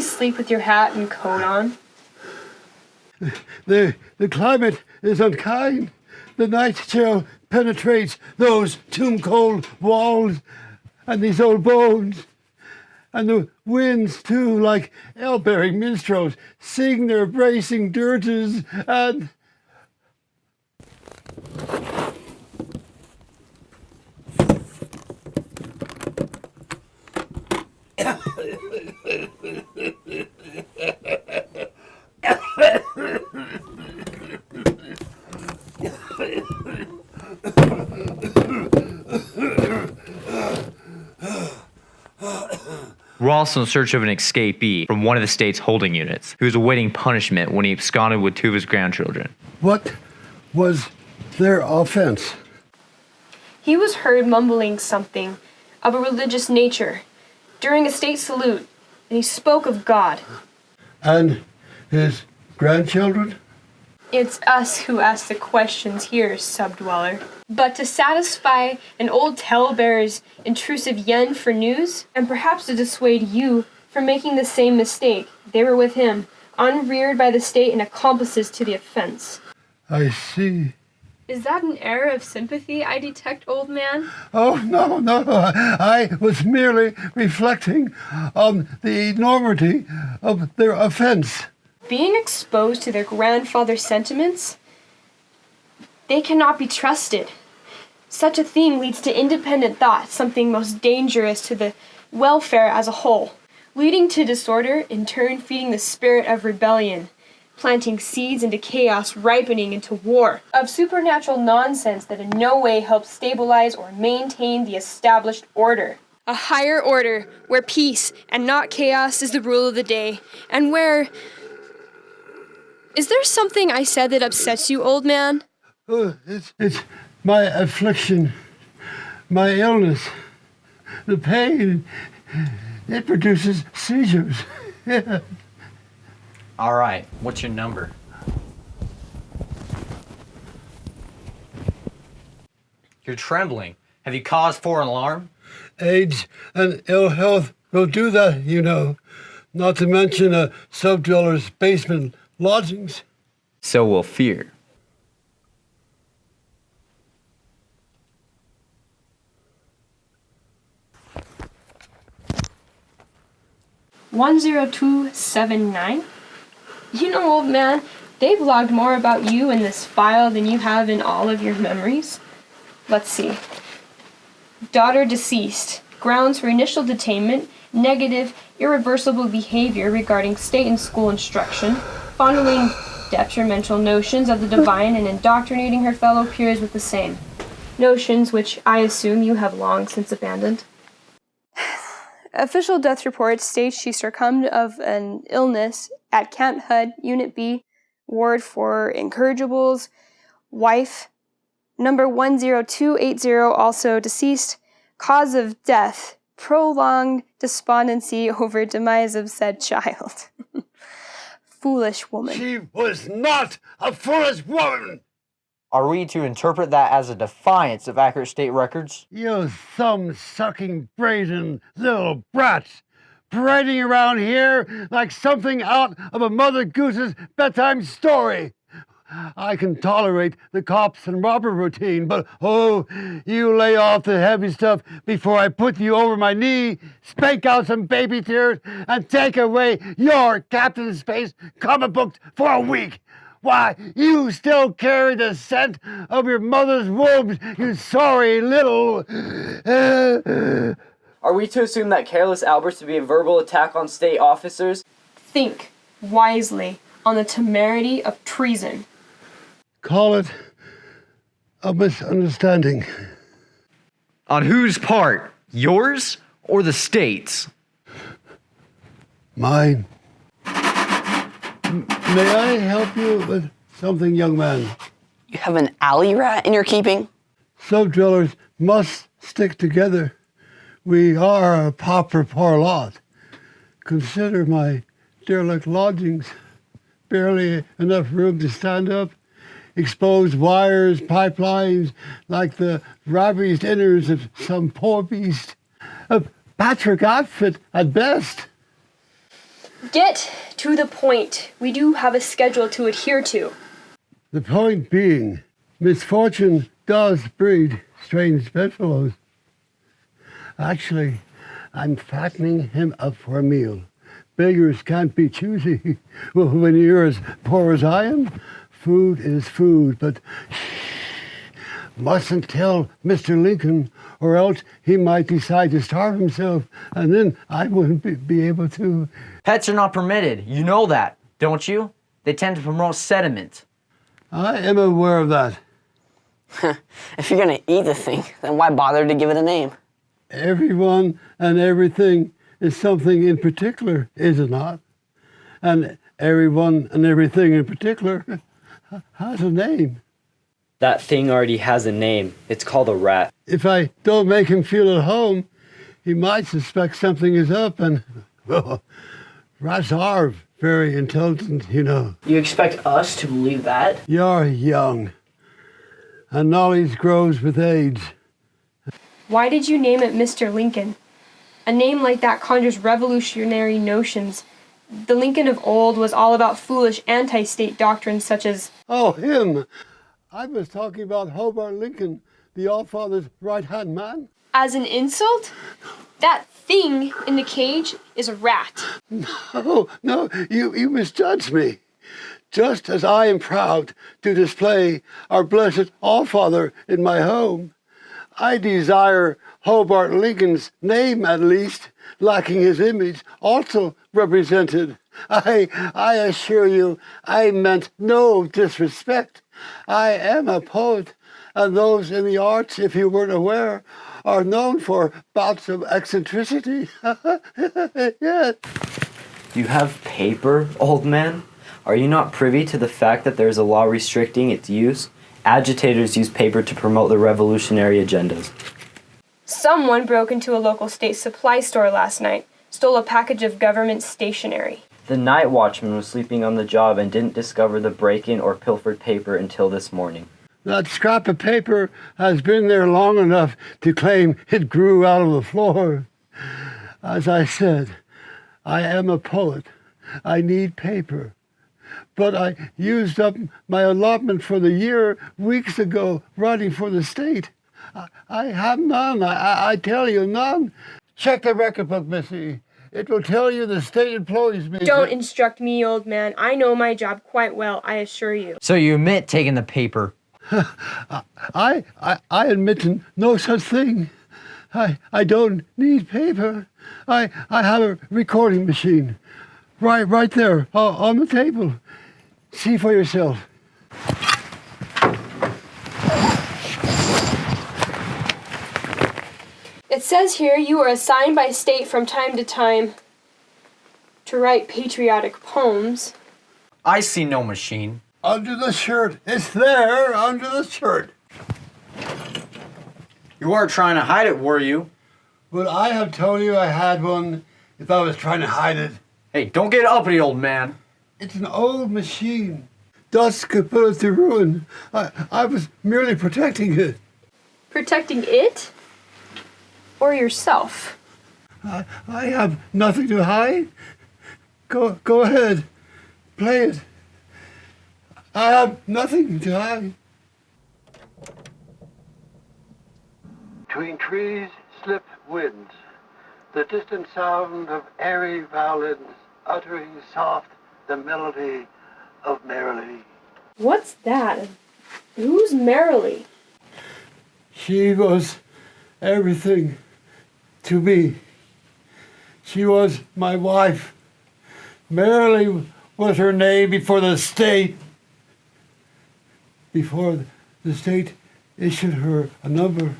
always sleep with your hat and coat on? The climate is unkind. The night chill penetrates those tomb-cold walls and these old bones. And the winds, too, like ale-bearing minstrels, sing their bracing dirges and... We're also in search of an escapee from one of the state's holding units who was awaiting punishment when he absconded with 2 of his grandchildren. What was their offense? He was heard mumbling something of a religious nature during a state salute, and he spoke of God. And his grandchildren? It's us who ask the questions here, subdweller. But to satisfy an old talebearer's intrusive yen for news, and perhaps to dissuade you from making the same mistake, they were with him, unreared by the state and accomplices to the offense. I see. Is that an air of sympathy I detect, old man? Oh, no. I was merely reflecting on the enormity of their offense. Being exposed to their grandfather's sentiments, they cannot be trusted. Such a thing leads to independent thought, something most dangerous to the welfare as a whole, leading to disorder, in turn feeding the spirit of rebellion, planting seeds into chaos, ripening into war, of supernatural nonsense that in no way helps stabilize or maintain the established order. A higher order, where peace and not chaos is the rule of the day, and where... Is there something I said that upsets you, old man? It's my affliction, my illness, the pain. It produces seizures. All right, what's your number? You're trembling. Have you cause for an alarm? Age and ill health will do that, you know. Not to mention a subdweller's basement lodgings. So will fear. $10279? You know, old man, they've logged more about you in this file than you have in all of your memories. Let's see. Daughter deceased. Grounds for initial detainment. Negative, irreversible behavior regarding state and school instruction. Fondling detrimental notions of the divine and indoctrinating her fellow peers with the same. Notions which I assume you have long since abandoned. Official death report states she succumbed of an illness at Camp HUD, Unit B, ward for incorrigibles. Wife, number 10280, also deceased. Cause of death, prolonged despondency over demise of said child. Foolish woman. She was not a foolish woman! Are we to interpret that as a defiance of accurate state records? You thumb-sucking, brazen little brats, parading around here like something out of a Mother Goose's bedtime story. I can tolerate the cops and robber routine, but oh, you lay off the heavy stuff before I put you over my knee, spank out some baby tears, and take away your Captain Space comic books for a week. Why, you still carry the scent of your mother's womb, you sorry little... Are we to assume that careless outburst to be a verbal attack on state officers? Think wisely on the temerity of treason. Call it a misunderstanding. On whose part? Yours or the state's? Mine. May I help you with something, young man? You have an alley rat in your keeping? Subdwellers must stick together. We are a pauper poor lot. Consider my derelict lodgings. Barely enough room to stand up. Exposed wires, pipelines, like the ravished innards of some poor beast. A Patrick outfit at best. Get to the point. We do have a schedule to adhere to. The point being, misfortune does breed strange bedfellows. Actually, I'm fattening him up for a meal. Beggars can't be choosy. Well, when you're as poor as I am, food is food, but mustn't tell Mr. Lincoln, or else he might decide to starve himself, and then I wouldn't be able to. Pets are not permitted. You know that, don't you? They tend to promote sediment. I am aware of that. If you're gonna eat the thing, then why bother to give it a name? Everyone and everything is something in particular, is it not? And everyone and everything in particular has a name. That thing already has a name. It's called a rat. If I don't make him feel at home, he might suspect something is up, and, well, rats are very intelligent, you know. You expect us to believe that? You're young, and knowledge grows with age. Why did you name it Mr. Lincoln? A name like that conjures revolutionary notions. The Lincoln of old was all about foolish anti-state doctrines such as... Oh, him! I was talking about Hobart Lincoln, the Allfather's right-hand man. As an insult? That thing in the cage is a rat. No, you misjudged me. Just as I am proud to display our blessed Allfather in my home, I desire Hobart Lincoln's name, at least, lacking his image, also represented. I assure you, I meant no disrespect. I am a poet, and those in the arts, if you weren't aware, are known for bouts of eccentricity. Yes. You have paper, old man? Are you not privy to the fact that there is a law restricting its use? Agitators use paper to promote their revolutionary agendas. Someone broke into a local state supply store last night, stole a package of government stationery. The night watchman was sleeping on the job and didn't discover the break-in or pilfered paper until this morning. That scrap of paper has been there long enough to claim it grew out of the floor. As I said, I am a poet. I need paper. But I used up my allotment for the year weeks ago writing for the state. I have none. I tell you, none. Check the record book, Missy. It will tell you the state employs me. Don't instruct me, old man. I know my job quite well, I assure you. So you admit taking the paper? I admit to no such thing. I don't need paper. I have a recording machine right there on the table. See for yourself. It says here you are assigned by state from time to time to write patriotic poems. I see no machine. Under the shirt. It's there, under the shirt. You weren't trying to hide it, were you? Would I have told you I had one if I was trying to hide it? Hey, don't get uppity, old man. It's an old machine. Dust could put it to ruin. I was merely protecting it. Protecting it? Or yourself? I have nothing to hide. Go ahead. Play it. I have nothing to hide. Between trees slip winds, the distant sound of airy violins uttering soft the melody of merrily. What's that? Who's merrily? She was everything to me. She was my wife. Merrily was her name before the state issued her a number.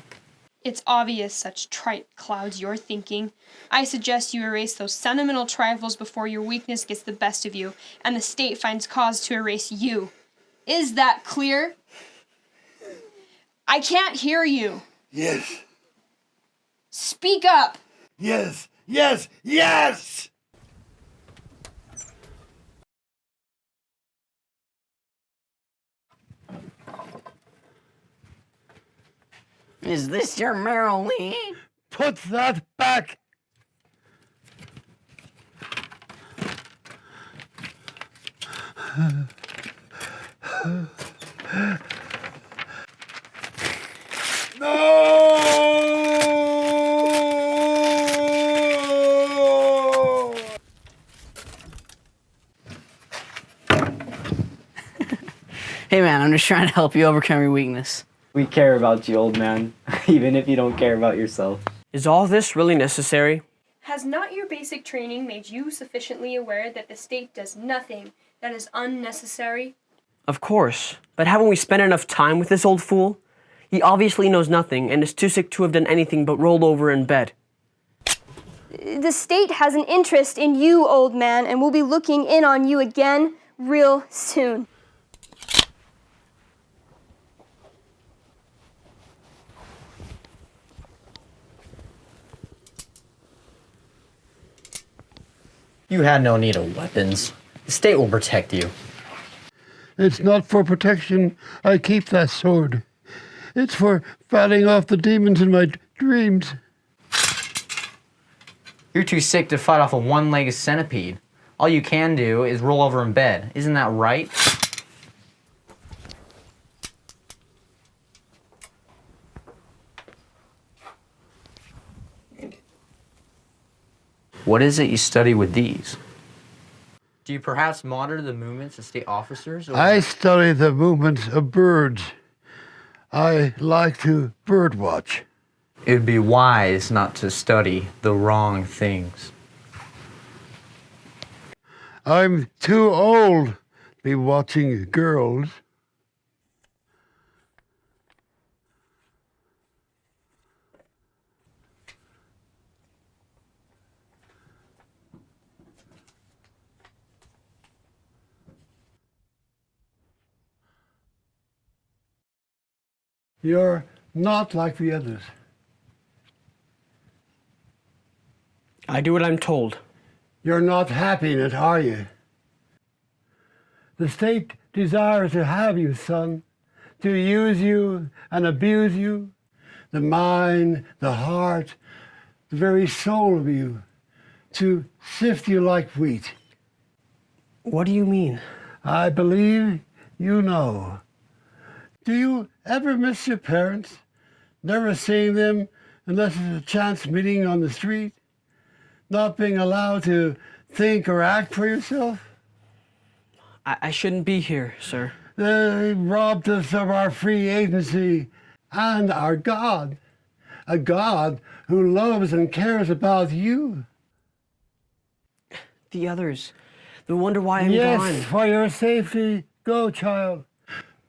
It's obvious such trite clouds you're thinking. I suggest you erase those sentimental trifles before your weakness gets the best of you, and the state finds cause to erase you. Is that clear? I can't hear you. Yes. Speak up. Yes, yes, yes! Is this your Merrill Lee? Put that back! Hey man, I'm just trying to help you overcome your weakness. We care about you, old man, even if you don't care about yourself. Is all this really necessary? Has not your basic training made you sufficiently aware that the state does nothing that is unnecessary? Of course, but haven't we spent enough time with this old fool? He obviously knows nothing and is too sick to have done anything but roll over in bed. The state has an interest in you, old man, and we'll be looking in on you again real soon. You had no need of weapons. The state will protect you. It's not for protection I keep that sword. It's for fighting off the demons in my dreams. You're too sick to fight off a one-legged centipede. All you can do is roll over in bed. Isn't that right? What is it you study with these? Do you perhaps monitor the movements of state officers? Or... I study the movements of birds. I like to bird watch. It would be wise not to study the wrong things. I'm too old to be watching girls. You're not like the others. I do what I'm told. You're not happy in it, are you? The state desires to have you, son, to use you and abuse you, the mind, the heart, the very soul of you, to sift you like wheat. What do you mean? I believe you know. Do you ever miss your parents? Never seeing them unless it's a chance meeting on the street? Not being allowed to think or act for yourself? I shouldn't be here, sir. They robbed us of our free agency and our God. A God who loves and cares about you. The others, they wonder why I'm yes, gone. For your safety, go, child.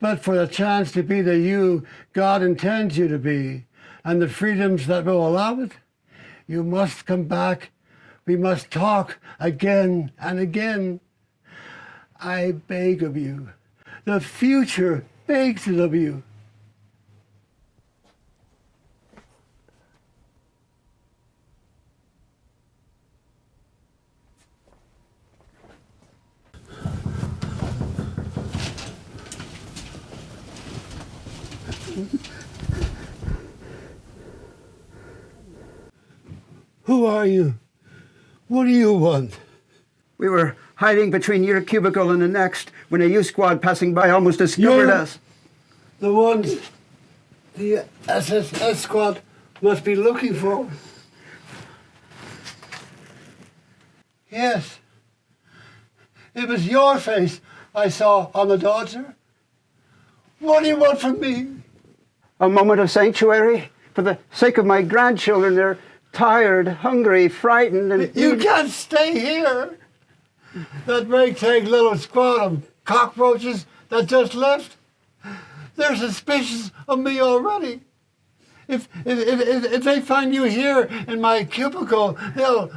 But for the chance to be the you God intends you to be, and the freedoms that will allow it, you must come back. We must talk again and again. I beg of you. The future begs it of you. Who are you? What do you want? We were hiding between your cubicle and the next when a U-squad passing by almost discovered us. The ones the SSS squad must be looking for. Yes. It was your face I saw on the Dodger. What do you want from me? A moment of sanctuary for the sake of my grandchildren. They're tired, hungry, frightened, and... You can't stay here. That ragtag little squad of cockroaches that just left, they're suspicious of me already. If they find you here in my cubicle, they'll...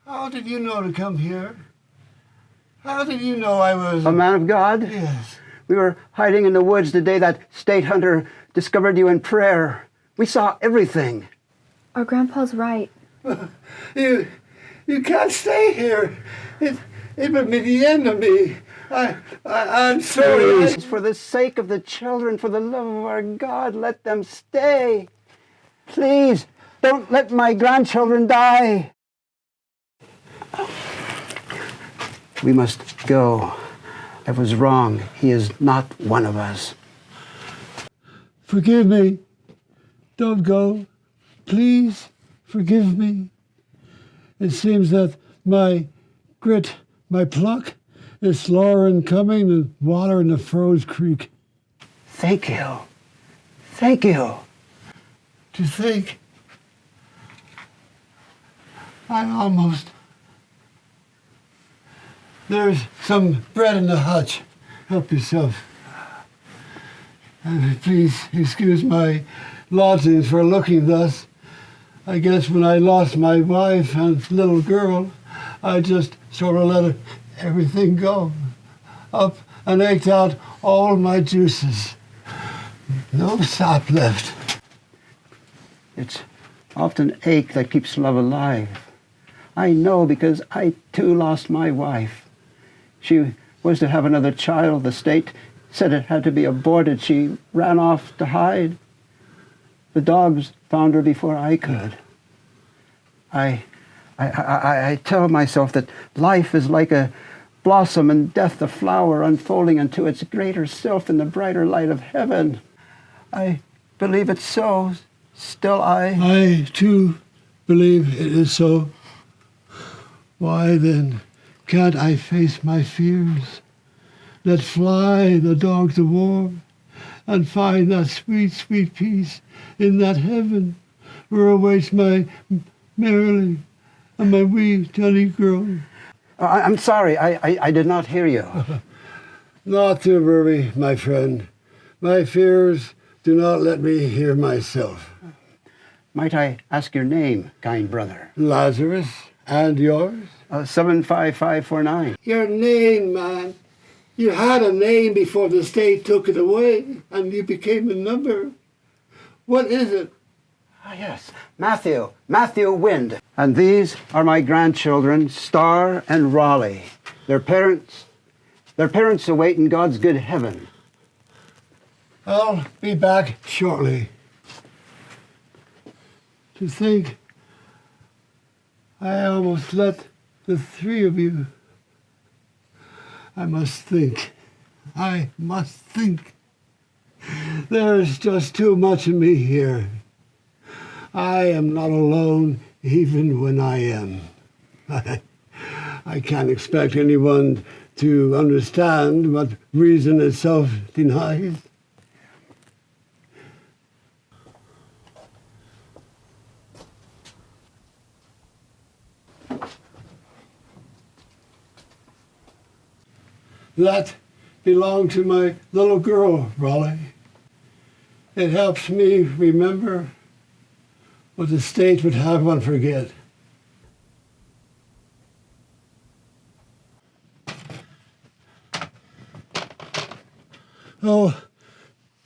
How did you know to come here? How did you know I was... A man of God? Yes. We were hiding in the woods the day that state hunter discovered you in prayer. We saw everything. Our grandpa's right. You can't stay here. It would be the end of me. I'm sorry. Please, for the sake of the children, for the love of our God, let them stay. Please, don't let my grandchildren die. We must go. I was wrong. He is not one of us. Forgive me. Don't go. Please forgive me. It seems that my grit, my pluck, is slower in coming than water in the froze creek. Thank you. Thank you. To think, I almost... There's some bread in the hutch. Help yourself. And please excuse my lodgings for looking thus. I guess when I lost my wife and little girl, I just sort of let everything go. Up and ached out all my juices. No sap left. It's often ache that keeps love alive. I know because I too lost my wife. She was to have another child. The state said it had to be aborted. She ran off to hide. The dogs found her before I could. I tell myself that life is like a blossom and death a flower unfolding into its greater self in the brighter light of heaven. I believe it's so. Still I too believe it is so. Why then can't I face my fears? Let fly the dogs of war and find that sweet, sweet peace in that heaven where awaits my Merrily and my wee tiny girl. I'm sorry, I did not hear you. Not to worry, my friend. My fears do not let me hear myself. Might I ask your name, kind brother? Lazarus, and yours? 75549. Your name, man. You had a name before the state took it away, and you became a number. What is it? Ah, yes, Matthew Wind. And these are my grandchildren, Star and Raleigh. Their parents await in God's good heaven. I'll be back shortly. To think, I almost let the three of you. I must think. There's just too much of me here. I am not alone even when I am. I can't expect anyone to understand what reason itself denies. That belonged to my little girl, Raleigh. It helps me remember what the state would have one forget. Oh,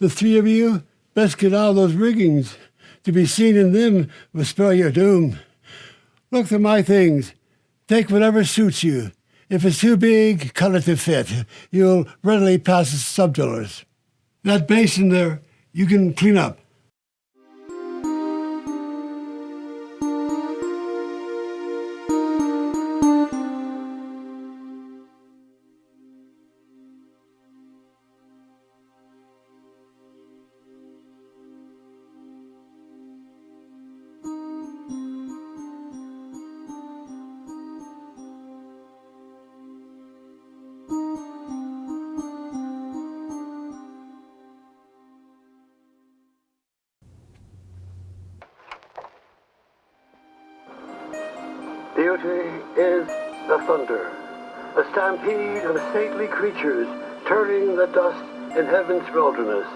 the three of you, best get out of those riggings. To be seen in them will spell your doom. Look through my things. Take whatever suits you. If it's too big, cut it to fit. You'll readily pass the subdoors. That basin there, you can clean up. Beauty is the thunder, a stampede of stately creatures turning the dust in heaven's wilderness.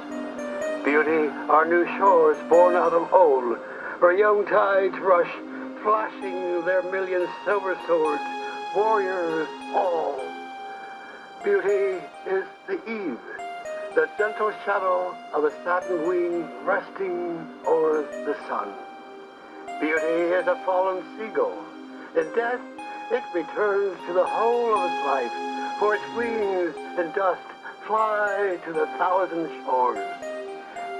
Beauty are new shores born out of old, where young tides rush, flashing their million silver swords, warriors all. Beauty is the eve, the gentle shadow of a satin wing resting o'er the sun. Beauty is a fallen seagull. In death, it returns to the whole of its life, for its wings in dust fly to the thousand shores.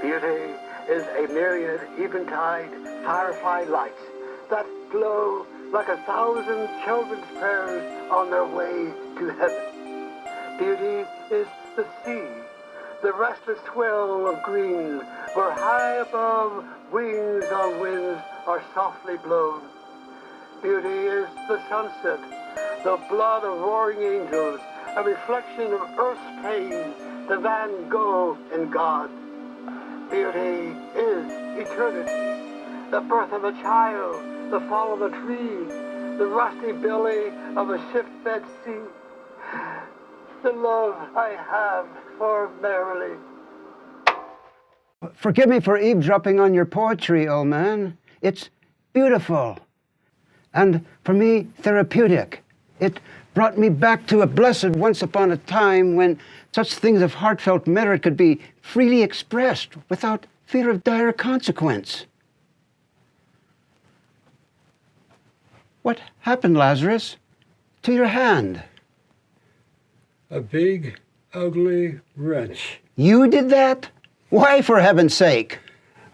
Beauty is a myriad eventide firefly lights that glow like 1,000 children's prayers on their way to heaven. Beauty is the sea, the restless swell of green, where high above wings on winds are softly blown. Beauty is the sunset, the blood of roaring angels, a reflection of earth's pain, the Van Gogh in God. Beauty is eternity, the birth of a child, the fall of a tree, the rusty belly of a ship-fed sea, the love I have for Merrily. Forgive me for eavesdropping on your poetry, old man. It's beautiful. And for me, therapeutic. It brought me back to a blessed once upon a time when such things of heartfelt merit could be freely expressed without fear of dire consequence. What happened, Lazarus, to your hand? A big, ugly wrench. You did that? Why, for heaven's sake?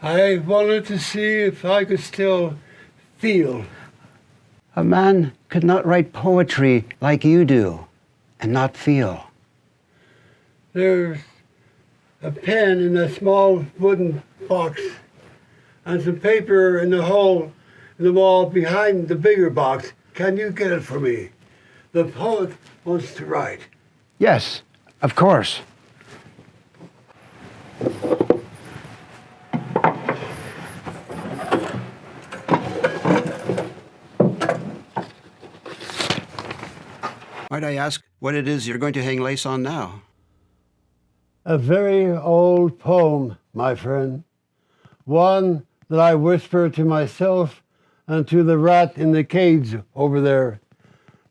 I wanted to see if I could still feel. A man could not write poetry like you do and not feel. There's a pen in a small wooden box and some paper in the hole in the wall behind the bigger box. Can you get it for me? The poet wants to write. Yes, of course. Might I ask what it is you're going to hang lace on now? A very old poem, my friend. One that I whisper to myself and to the rat in the cage over there,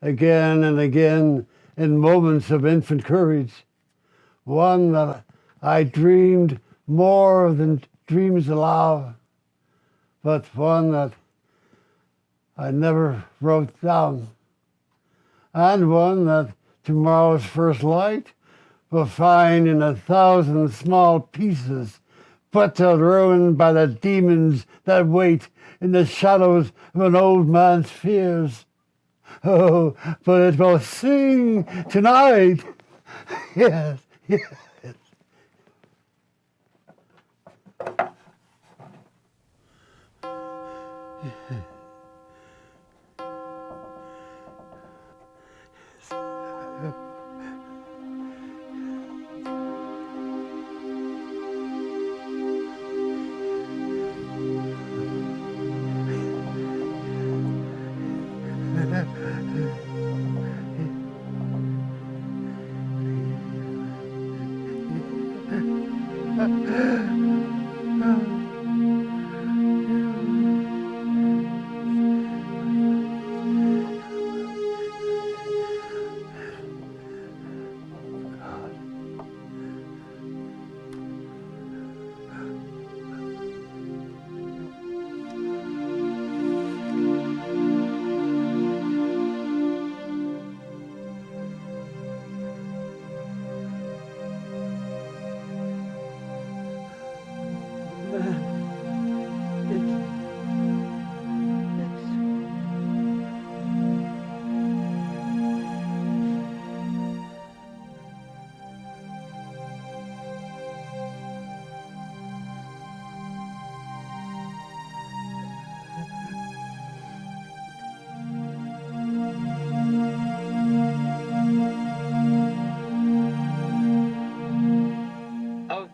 again and again in moments of infant courage. One that I dreamed more than dreams allow, but one that I never wrote down. And one that tomorrow's first light will find in 1,000 small pieces, put to ruin by the demons that wait in the shadows of an old man's fears. Oh, but it will sing tonight. Yes, yes.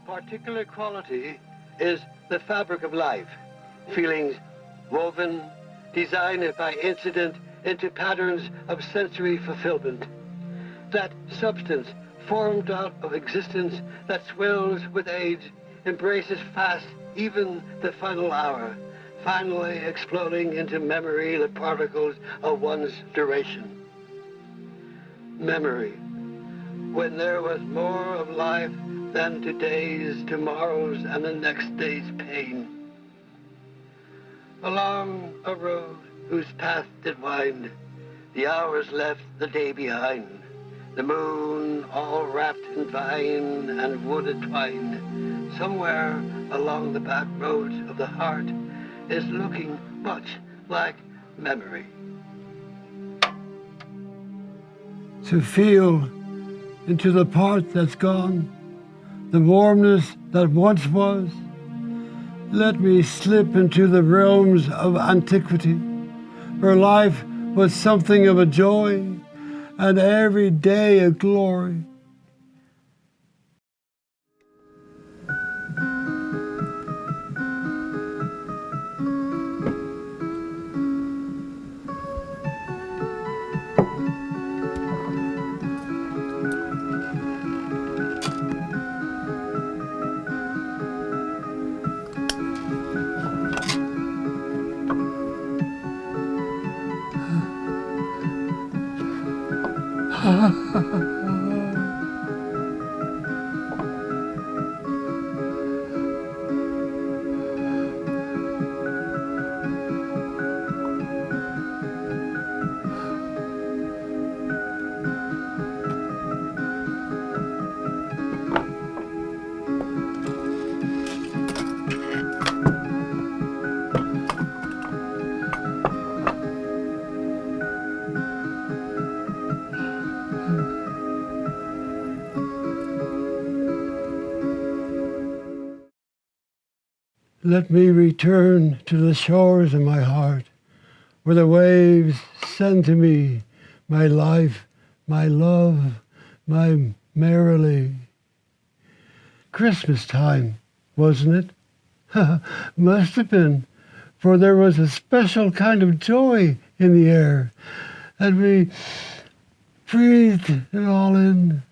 Particular quality is the fabric of life, feelings woven, designed by incident into patterns of sensory fulfillment. That substance formed out of existence that swells with age, embraces fast even the final hour, finally exploding into memory the particles of one's duration. Memory, when there was more of life than today's, tomorrow's, and the next day's pain. Along a road whose path did wind, the hours left the day behind, the moon all wrapped in vine and wooded twine, somewhere along the back roads of the heart is looking much like memory. to feel into the part that's gone, the warmness that once was. Let me slip into the realms of antiquity, where life was something of a joy and every day a glory. Let me return to the shores of my heart, where the waves send to me my life, my love, my merrily. Christmas time, wasn't it? Must have been, for there was a special kind of joy in the air, and we breathed it all in.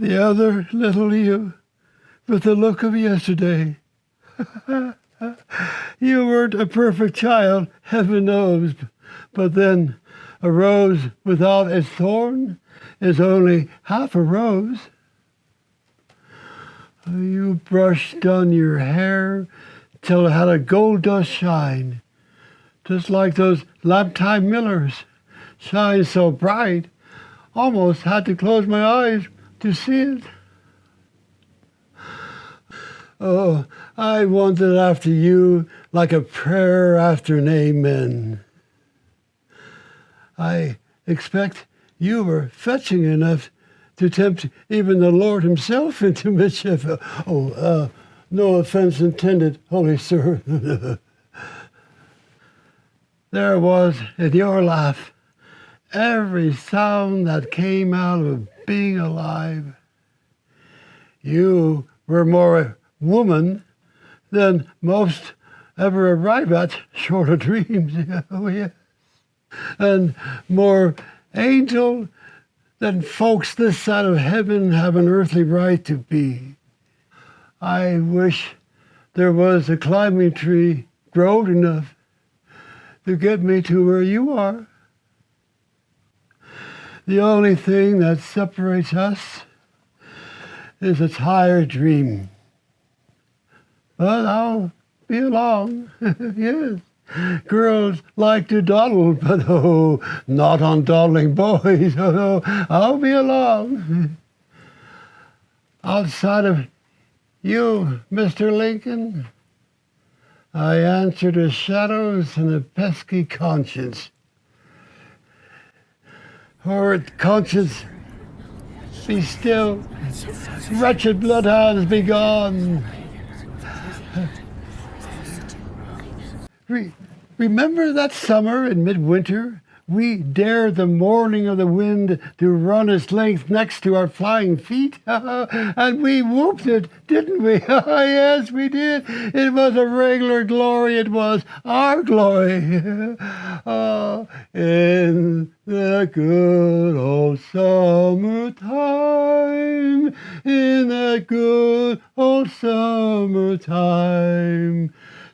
The other little you, with the look of yesterday. You weren't a perfect child, heaven knows, but then a rose without its thorn is only half a rose. You brushed on your hair till it had a gold dust shine, just like those lamp-time millers, shine so bright, almost had to close my eyes to see it. Oh, I wanted after you like a prayer after an amen. I expect you were fetching enough to tempt even the Lord himself into mischief. No offense intended, Holy Sir. There was in your laugh every sound that came out of being alive. You were more woman than most ever arrive at, short of dreams. Oh, yes. And more angel than folks this side of heaven have an earthly right to be. I wish there was a climbing tree broad enough to get me to where you are. The only thing that separates us is a tired dream. But I'll be along, yes. Girls like to dawdle, but not on dawdling boys. I'll be along. Outside of you, Mr. Lincoln, I answer to shadows and a pesky conscience. Horrid conscience, be still. Wretched bloodhounds, be gone. Remember that summer in midwinter? We dared the morning of the wind to run its length next to our flying feet, and we whooped it, didn't we? Yes, we did. It was a regular glory. It was our glory. In the good old summertime, in the good old summertime,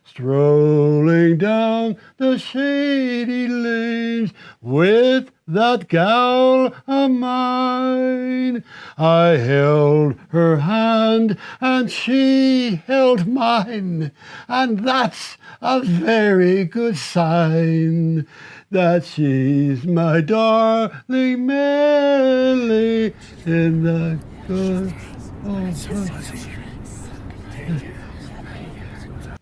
strolling down the shady lanes with that gal o' mine. I held her hand and she held mine, and that's a very good sign that she's my darling Millie in the good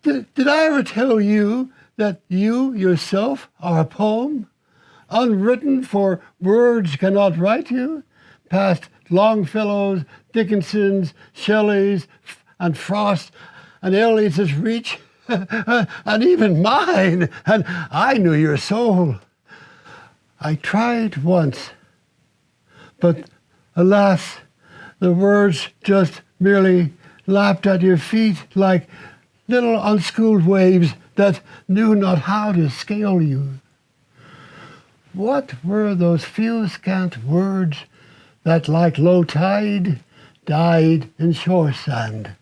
Did I ever tell you that you yourself are a poem? Unwritten, for words cannot write you, past Longfellow's, Dickinson's, Shelley's, and Frost, and Eliot's reach, and even mine, and I knew your soul. I tried once, but alas, the words just merely lapped at your feet like little unschooled waves that knew not how to scale you. What were those few scant words that, like low tide, died in shore sand?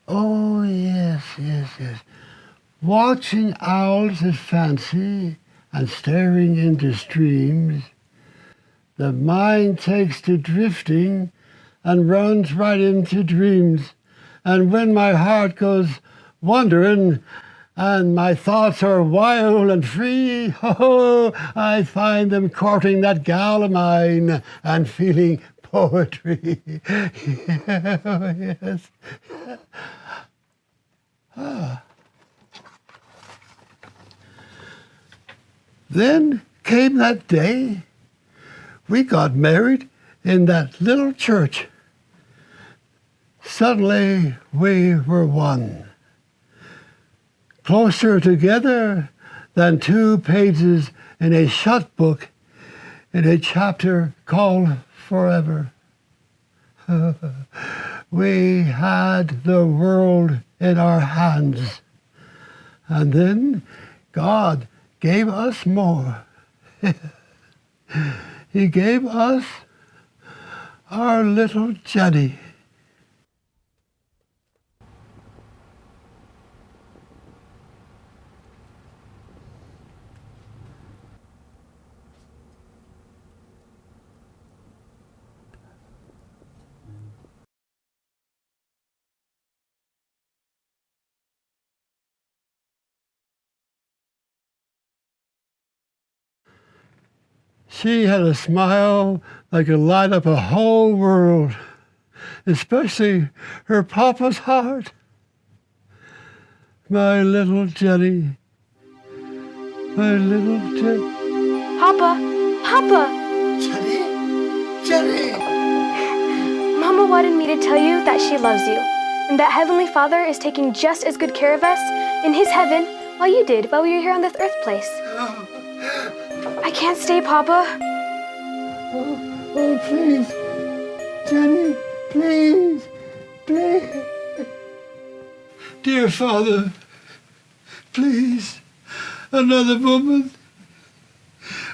Oh, yes, yes, yes. Watching owls is fancy and staring into streams. The mind takes to drifting and runs right into dreams. And when my heart goes wandering and my thoughts are wild and free, oh, I find them courting that gal of mine and feeling poetry. Oh, yes. Ah. Then came that day. We got married in that little church. Suddenly we were one. Closer together than 2 pages in a shut book in a chapter called Forever. We had the world in our hands. And then God gave us more. He gave us our little Jenny. She had a smile that could light up a whole world, especially her papa's heart. My little Jenny, my little Jenny. Papa, Papa! Jenny! Mama wanted me to tell you that she loves you, and that Heavenly Father is taking just as good care of us in His heaven while you did while we were here on this earth place. I can't stay, Papa. Oh, please. Jenny, please. Please. Dear Father, please. Another woman.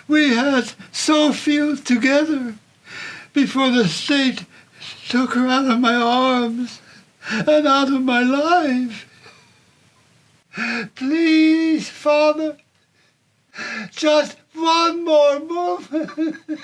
We had so few together before the state took her out of my arms and out of my life. Please, Father. Just one more moment.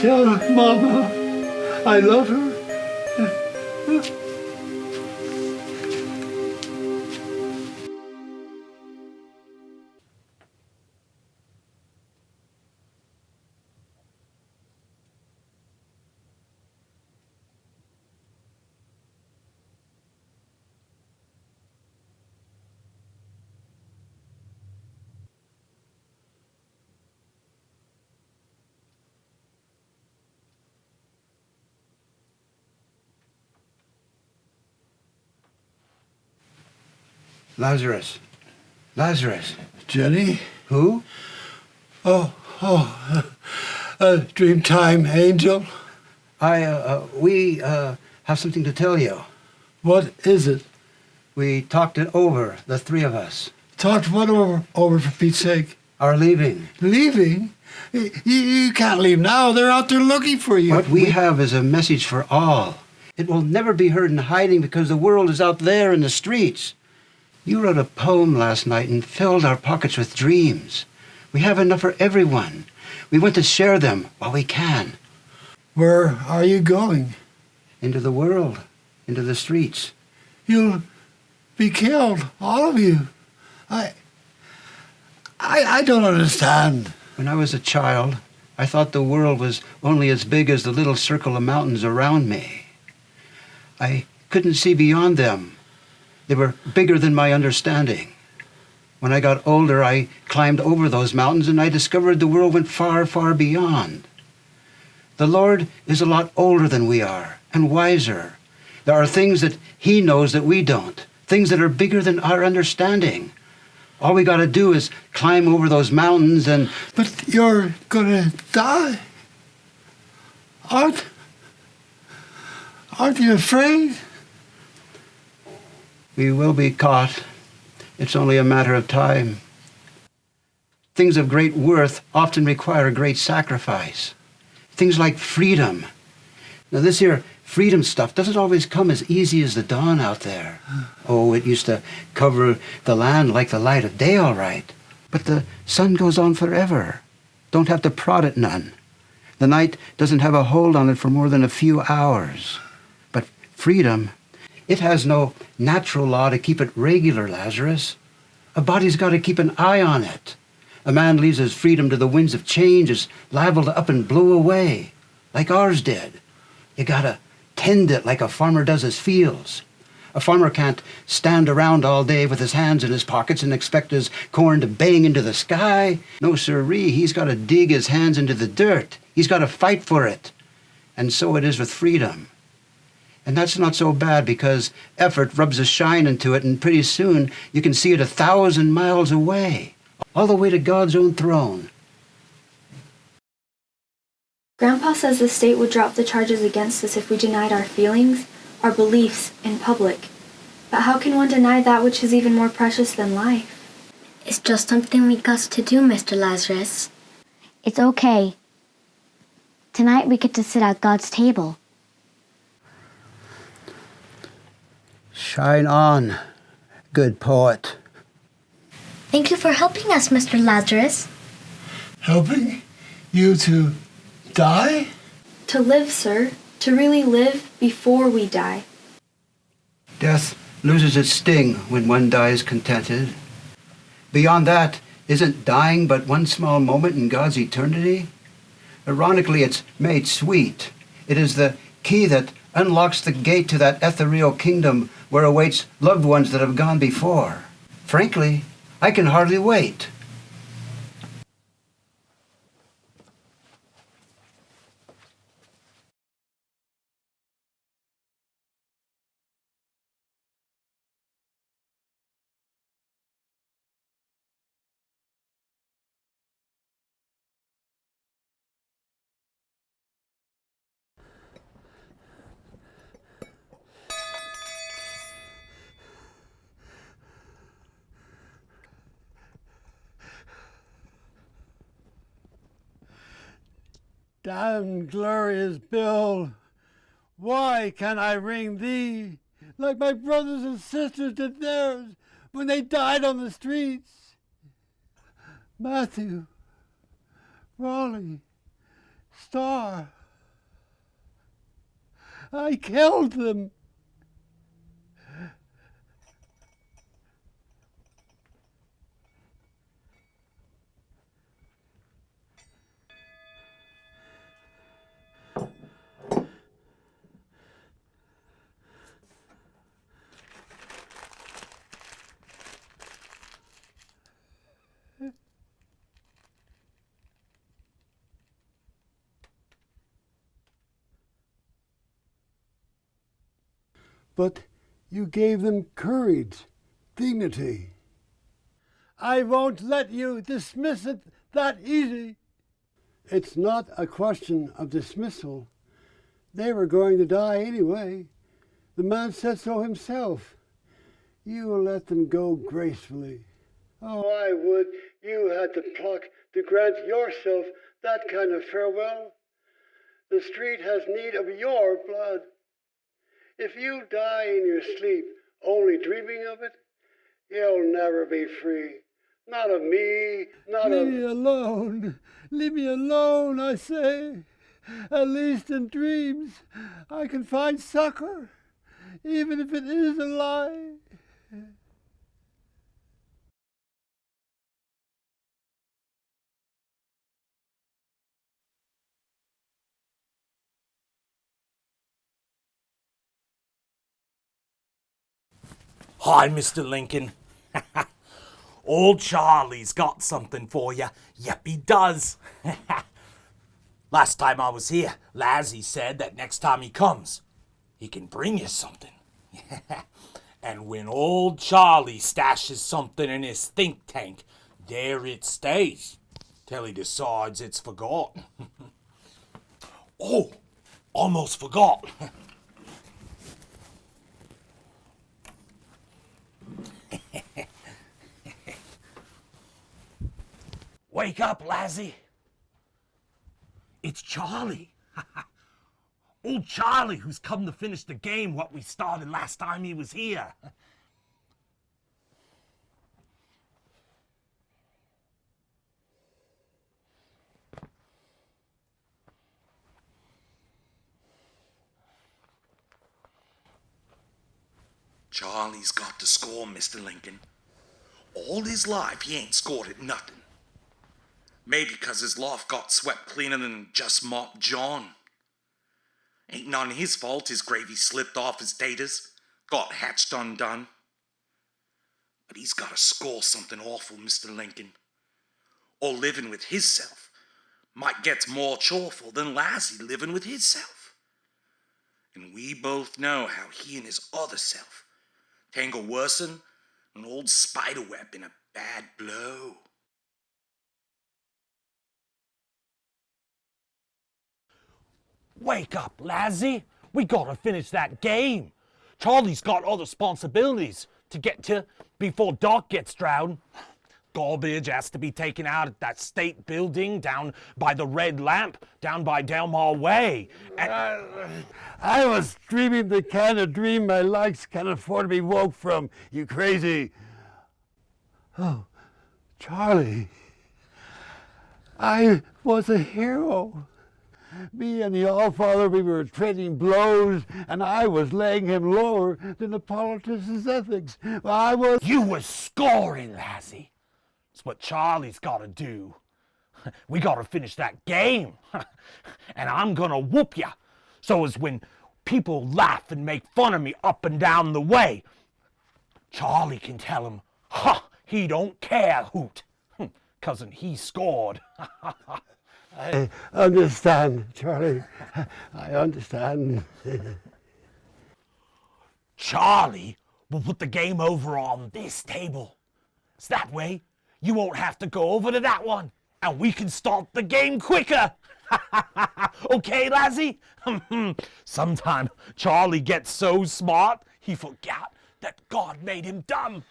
Tell Mama I love her. Lazarus. Lazarus. Jenny? Who? Oh, Dreamtime Angel. We have something to tell you. What is it? We talked it over, the three of us. Talked what over for Pete's sake? Our leaving. Leaving? You can't leave now. They're out there looking for you. What we have is a message for all. It will never be heard in hiding because the world is out there in the streets. You wrote a poem last night and filled our pockets with dreams. We have enough for everyone. We want to share them while we can. Where are you going? Into the world, into the streets. You'll be killed, all of you. I don't understand. When I was a child, I thought the world was only as big as the little circle of mountains around me. I couldn't see beyond them. They were bigger than my understanding. When I got older, I climbed over those mountains and I discovered the world went far, far beyond. The Lord is a lot older than we are and wiser. There are things that He knows that we don't, things that are bigger than our understanding. All we got to do is climb over those mountains and... But you're gonna die. Aren't you afraid? We will be caught. It's only a matter of time. Things of great worth often require great sacrifice. Things like freedom. Now this here freedom stuff doesn't always come as easy as the dawn out there. Oh, it used to cover the land like the light of day, all right. But the sun goes on forever. Don't have to prod it none. The night doesn't have a hold on it for more than a few hours. But freedom, it has no natural law to keep it regular, Lazarus. A body's got to keep an eye on it. A man leaves his freedom to the winds of change, is liable to up and blow away, like ours did. You gotta tend it like a farmer does his fields. A farmer can't stand around all day with his hands in his pockets and expect his corn to bang into the sky. No sirree, he's got to dig his hands into the dirt. He's got to fight for it. And so it is with freedom. And that's not so bad because effort rubs a shine into it and pretty soon you can see it 1,000 miles away, all the way to God's own throne. Grandpa says the state would drop the charges against us if we denied our feelings, our beliefs, in public. But how can one deny that which is even more precious than life? It's just something we got to do, Mr. Lazarus. It's okay. Tonight we get to sit at God's table. Shine on, good poet. Thank you for helping us, Mr. Lazarus. Helping you to die? To live, sir. To really live before we die. Death loses its sting when one dies contented. Beyond that, isn't dying but one small moment in God's eternity? Ironically, it's made sweet. It is the key that unlocks the gate to that ethereal kingdom where awaits loved ones that have gone before. Frankly, I can hardly wait. Damn glorious Bill, why can't I ring thee like my brothers and sisters did theirs when they died on the streets? Matthew, Raleigh, Starr, I killed them. But you gave them courage, dignity. I won't let you dismiss it that easy. It's not a question of dismissal. They were going to die anyway. The man said so himself. You will let them go gracefully. Oh, I would you had the pluck to grant yourself that kind of farewell. The street has need of your blood. If you die in your sleep, only dreaming of it, you'll never be free. Not of me, not of... Leave me alone. Leave me alone, I say. At least in dreams, I can find succor, even if it is a lie. Hi, Mr. Lincoln. Old Charlie's got something for you. Yep, he does. Last time I was here, Lassie said that next time he comes, he can bring you something. And when old Charlie stashes something in his think tank, there it stays, till he decides it's forgotten. Oh, almost forgot. Wake up, Lassie. It's Charlie. Old Charlie, who's come to finish the game what we started last time he was here. Charlie's got to score, Mr. Lincoln. All his life, he ain't scored at nothing. Maybe 'cause his loft got swept cleaner than just Mop John. Ain't none his fault his gravy slipped off his taters, got hatched undone. But he's gotta score something awful, Mr. Lincoln. Or living with hisself might get more choreful than Lassie living with hisself. And we both know how he and his other self tangle worsen an old spiderweb in a bad blow. Wake up, Lassie. We gotta finish that game. Charlie's got other responsibilities to get to before Doc gets drowned. Garbage has to be taken out at that state building down by the Red Lamp, down by Delmar Way. I was dreaming the kind of dream my legs can afford to be woke from, you crazy. Oh, Charlie. I was a hero. Me and the Allfather, we were trading blows, and I was laying him lower than the politician's ethics. You was scoring, Lassie. It's what Charlie's gotta do. We gotta finish that game. And I'm gonna whoop ya, so as when people laugh and make fun of me up and down the way, Charlie can tell 'em, ha, he don't care, hoot, 'cousin he scored. I understand, Charlie. I understand. Charlie will put the game over on this table. So that way, you won't have to go over to that one, and we can start the game quicker. Okay, Lassie? Sometime Charlie gets so smart, he forgot that God made him dumb.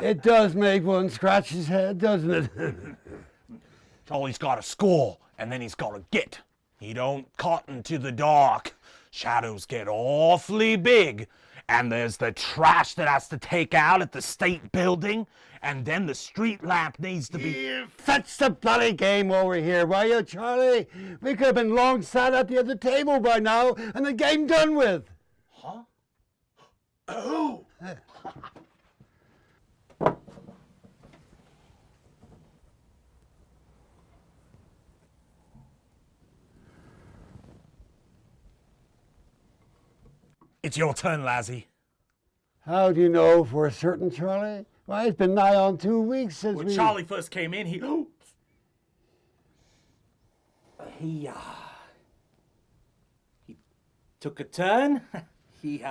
It does make one scratch his head, doesn't it? Charlie's got to score, and then he's got to get. He don't cotton to the dark. Shadows get awfully big, and there's the trash that has to take out at the state building, and then the street lamp needs to be... Fetch the bloody game over here, will you, Charlie? We could have been long sat at the other table by now, and the game done with. Huh? Oh! It's your turn, Lassie. How do you know for certain, Charlie? Why, it's been nigh on 2 weeks since When Charlie first came in, he took a turn. He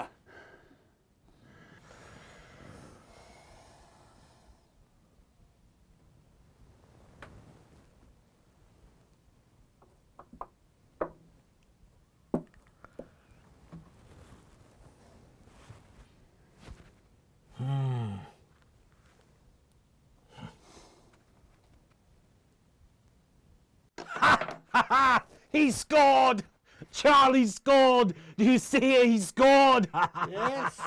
He scored! Charlie scored! Do you see it? He scored! Yes,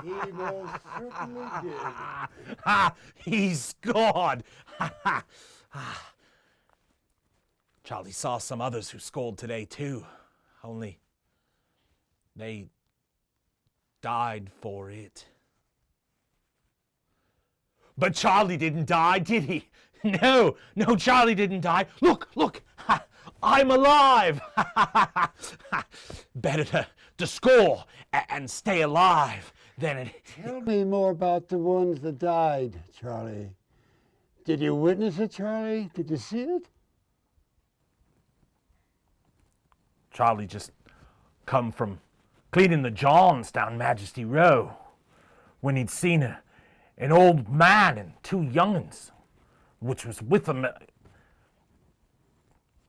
he most certainly did. He scored! Charlie saw some others who scored today too, only they died for it. But Charlie didn't die, did he? No, Charlie didn't die. Look, I'm alive. Better to score and stay alive than it. Tell me more about the ones that died, Charlie. Did you witness it, Charlie? Did you see it? Charlie just come from cleaning the johns down Majesty Row when he'd seen an old man and two young'uns, which was with him.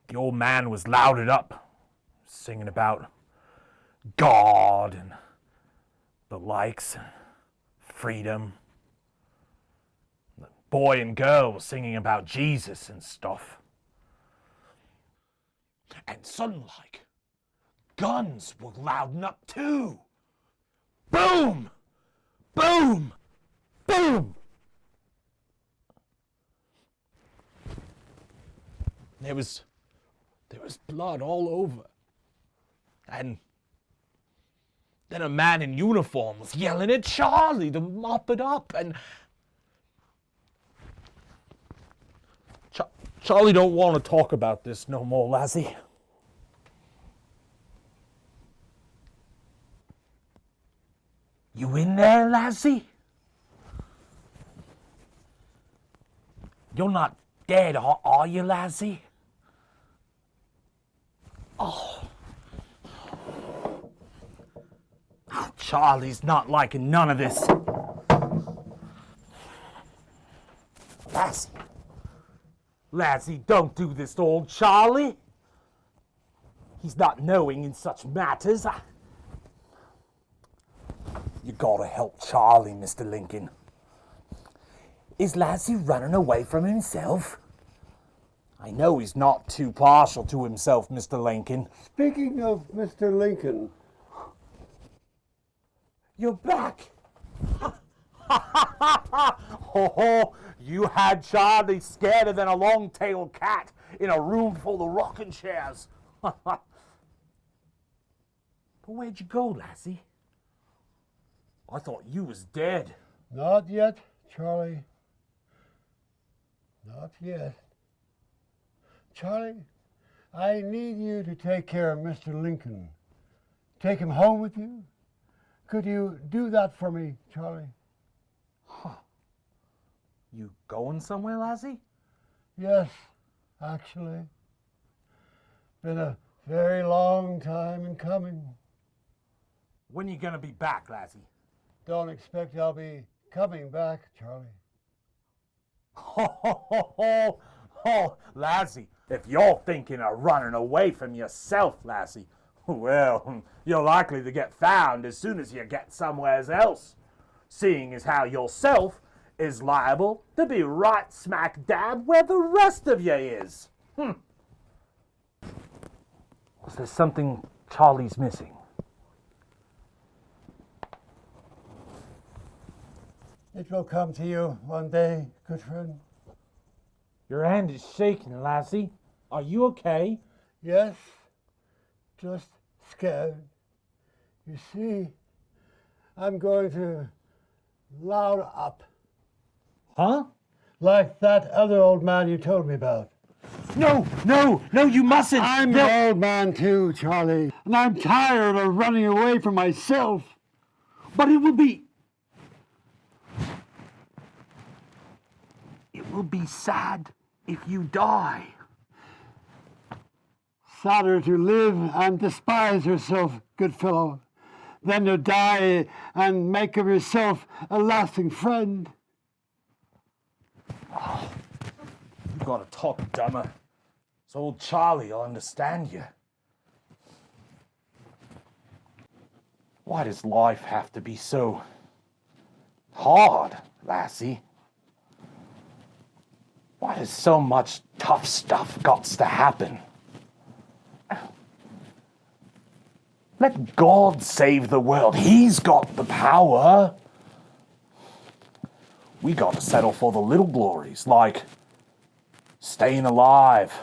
The old man was louded up, singing about God and the likes, freedom. The boy and girl was singing about Jesus and stuff. And sudden like, guns were louding up too. Boom! Boom! Boom! There was blood all over. And then a man in uniform was yelling at Charlie to mop it up, and Charlie don't want to talk about this no more, Lassie. You in there, Lassie? You're not dead, are you, Lassie? Oh, Charlie's not liking none of this. Lassie, don't do this to old Charlie. He's not knowing in such matters. You gotta help Charlie, Mr. Lincoln. Is Lassie running away from himself? I know he's not too partial to himself, Mr. Lincoln. Speaking of Mr. Lincoln. You're back! Oh, you had Charlie scareder than a long-tailed cat in a room full of rocking chairs. But where'd you go, Lassie? I thought you was dead. Not yet, Charlie. Not yet. Charlie, I need you to take care of Mr. Lincoln. Take him home with you. Could you do that for me, Charlie? Huh. You going somewhere, Lassie? Yes, actually. Been a very long time in coming. When you gonna be back, Lassie? Don't expect I'll be coming back, Charlie. Oh, Lassie, if you're thinking of running away from yourself, Lassie, well, you're likely to get found as soon as you get somewhere else, seeing as how yourself is liable to be right smack dab where the rest of you is. Is there something Charlie's missing? It will come to you one day, good friend. Your hand is shaking, Lassie. Are you okay? Yes, just scared. You see, I'm going to loud up. Huh? Like that other old man you told me about. No, you mustn't. I'm an old man too, Charlie, and I'm tired of running away from myself. But it will be sad if you die. Sadder to live and despise yourself, good fellow, than to die and make of yourself a lasting friend. Oh, you gotta talk dumber, so old Charlie'll understand you. Why does life have to be so hard, Lassie? Why does so much tough stuff gots to happen? Let God save the world. He's got the power. We gotta settle for the little glories, like staying alive.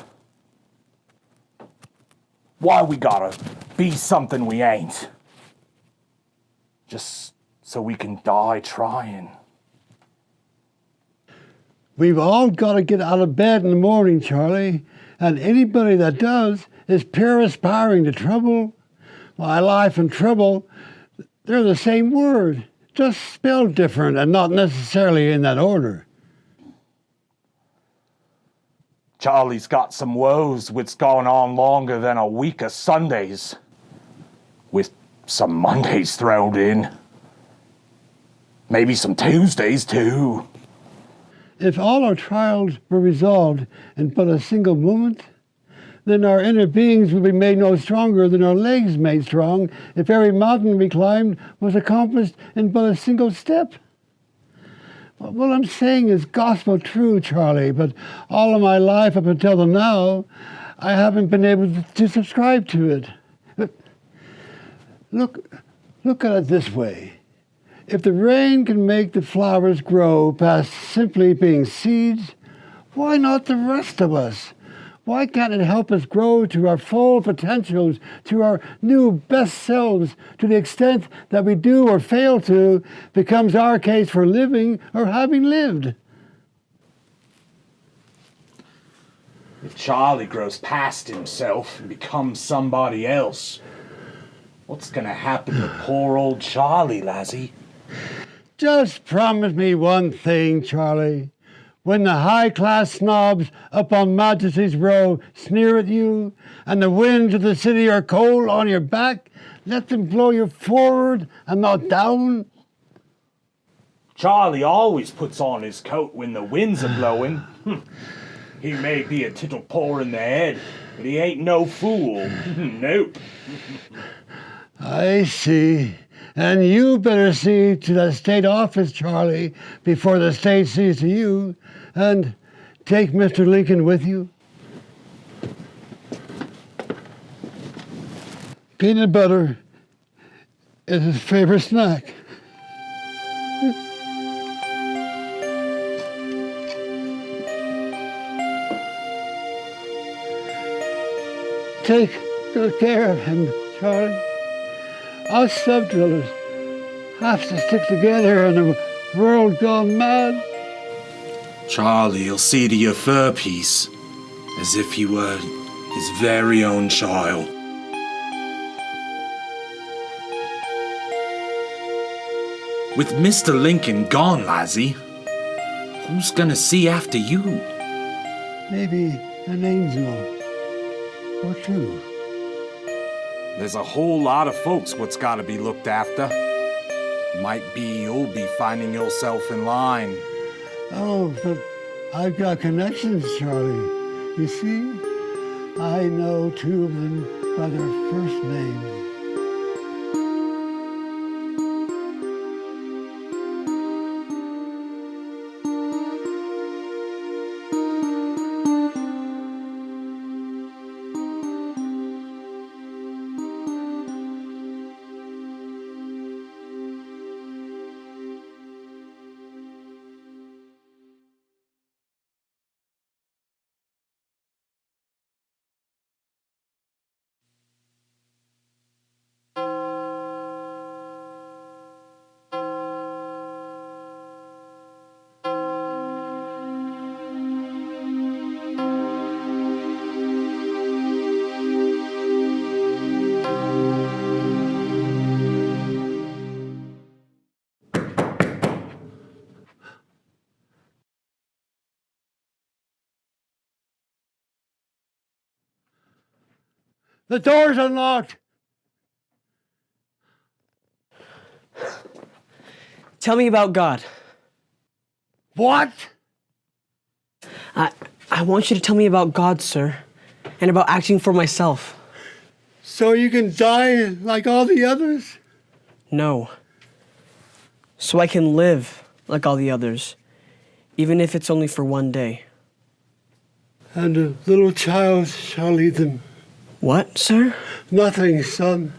Why we gotta be something we ain't? Just so we can die trying. We've all got to get out of bed in the morning, Charlie, and anybody that does is pure aspiring to trouble. Why, life and trouble, they're the same word, just spelled different and not necessarily in that order. Charlie's got some woes which gone on longer than a week of Sundays, with some Mondays thrown in. Maybe some Tuesdays too. If all our trials were resolved in but a single moment, then our inner beings would be made no stronger than our legs made strong if every mountain we climbed was accomplished in but a single step. What I'm saying is gospel true, Charlie, but all of my life up until now, I haven't been able to subscribe to it. But look at it this way. If the rain can make the flowers grow past simply being seeds, why not the rest of us? Why can't it help us grow to our full potentials, to our new best selves, to the extent that we do or fail to becomes our case for living or having lived? If Charlie grows past himself and becomes somebody else, what's gonna happen to poor old Charlie, lassie? Just promise me one thing, Charlie. When the high-class snobs up on Majesty's Row sneer at you, and the winds of the city are cold on your back, let them blow you forward and not down. Charlie always puts on his coat when the winds are blowing. He may be a tittle poor in the head, but he ain't no fool. Nope. I see. And you better see to the state office, Charlie, before the state sees to you. And take Mr. Lincoln with you. Peanut butter is his favorite snack. Take good care of him, Charlie. Us sub-drillers have to stick together in a world gone mad. Charlie'll see to your fur piece, as if you were his very own child. With Mr. Lincoln gone, lassie, who's gonna see after you? Maybe an angel or two. There's a whole lot of folks what's gotta be looked after. Might be you'll be finding yourself in line. Oh, but I've got connections, Charlie. You see, I know two of them by their first names. The door's unlocked. Tell me about God. What? I want you to tell me about God, sir, and about acting for myself. So you can die like all the others? No. So I can live like all the others, even if it's only for one day. And a little child shall lead them. What, sir? Nothing, son.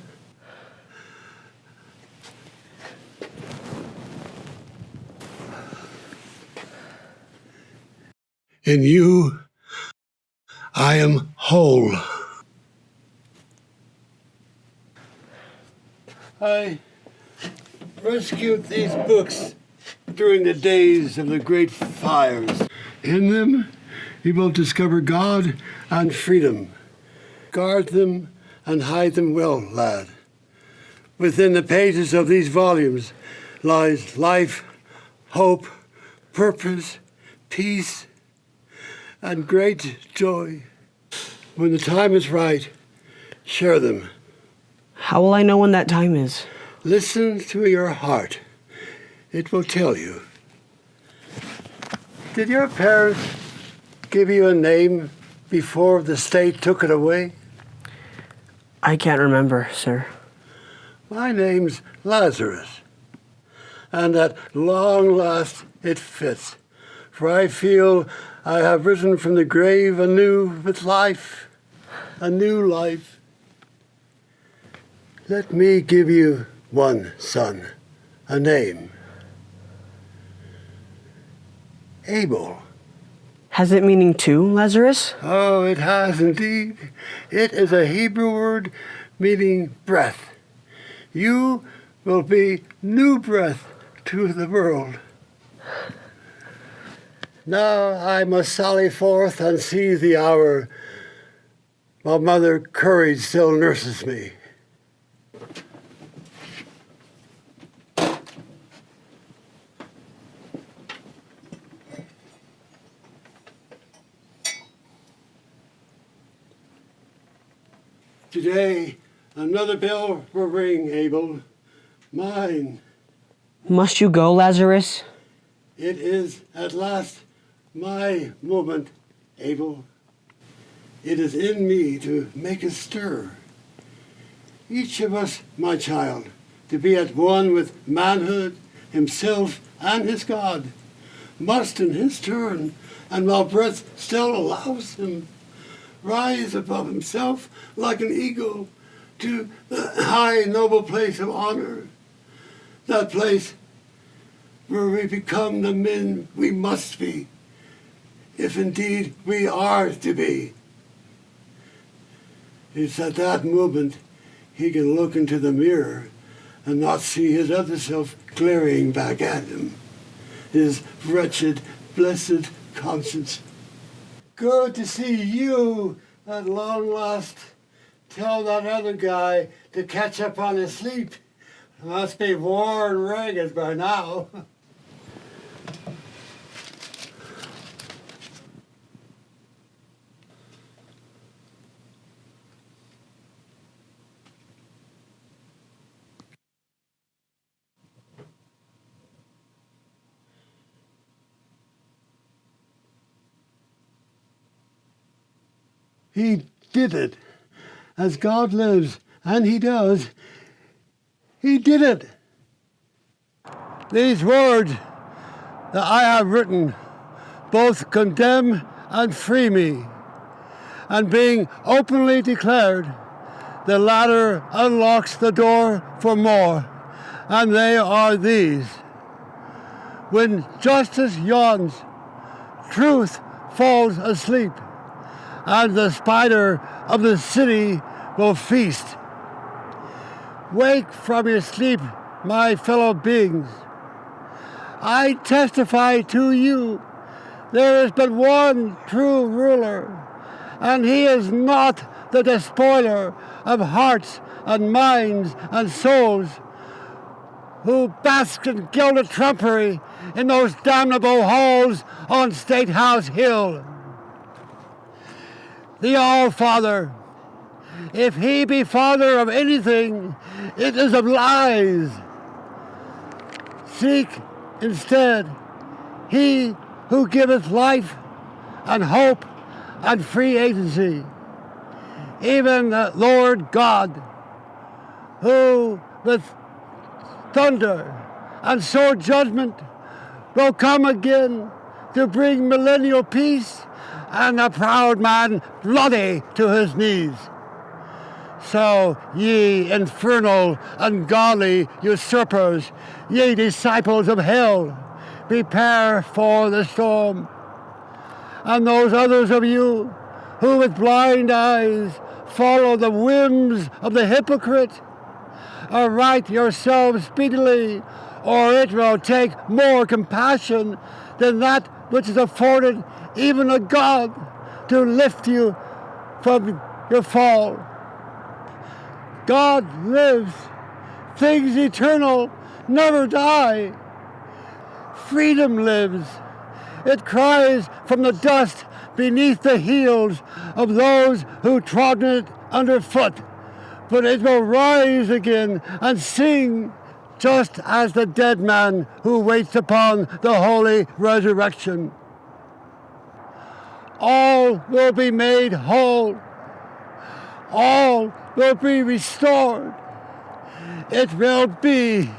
In you, I am whole. I rescued these books during the days of the great fires. In them, you will discover God and freedom. Guard them and hide them well, lad. Within the pages of these volumes lies life, hope, purpose, peace, and great joy. When the time is right, share them. How will I know when that time is? Listen to your heart. It will tell you. Did your parents give you a name before the state took it away? I can't remember, sir. My name's Lazarus, and at long last it fits, for I feel I have risen from the grave anew with life, a new life. Let me give you one son, a name. Abel. Has it meaning two, Lazarus? Oh, it has indeed. It is a Hebrew word meaning breath. You will be new breath to the world. Now I must sally forth and seize the hour while Mother Courage still nurses me. Today, another bell will ring, Abel. Mine. Must you go, Lazarus? It is at last my moment, Abel. It is in me to make a stir. Each of us, my child, to be at one with manhood, himself, and his God, must in his turn, and while breath still allows him, rise above himself like an eagle to the high noble place of honor, that place where we become the men we must be, if indeed we are to be. It's at that moment he can look into the mirror and not see his other self glaring back at him, his wretched, blessed conscience. Good to see you at long last. Tell that other guy to catch up on his sleep. Must be worn ragged by now. He did it. As God lives, and he does, he did it. These words that I have written both condemn and free me, and being openly declared, the latter unlocks the door for more, and they are these. When justice yawns, truth falls asleep, and the spider of the city will feast. Wake from your sleep, my fellow beings. I testify to you, there is but one true ruler, and he is not the despoiler of hearts and minds and souls, who bask in gilded trumpery in those damnable halls on State House Hill. The All-Father, if he be father of anything, it is of lies. Seek instead he who giveth life and hope and free agency, even the Lord God, who with thunder and sore judgment will come again to bring millennial peace and the proud man bloody to his knees. So ye infernal, ungodly usurpers, ye disciples of hell, prepare for the storm. And those others of you who with blind eyes follow the whims of the hypocrite, right yourselves speedily, or it will take more compassion than that which is afforded even a God to lift you from your fall. God lives. Things eternal never die. Freedom lives. It cries from the dust beneath the heels of those who trodden it underfoot. But it will rise again and sing, just as the dead man who waits upon the holy resurrection. All will be made whole. All will be restored. It will be.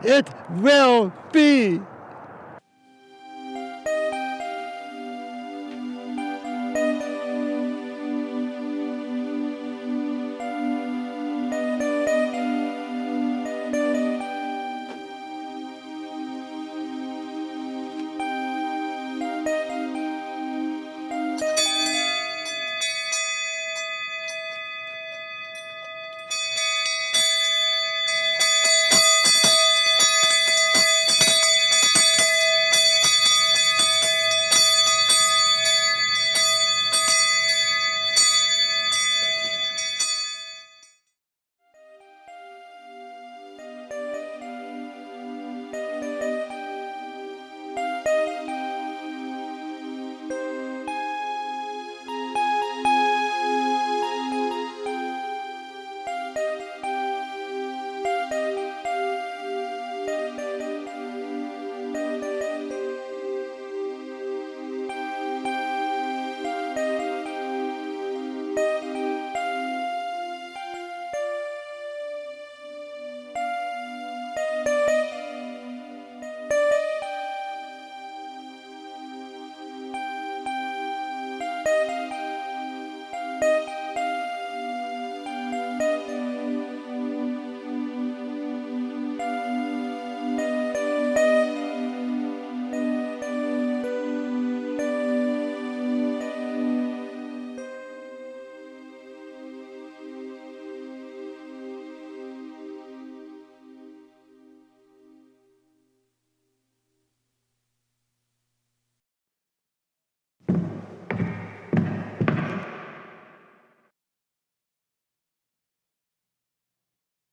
It will be.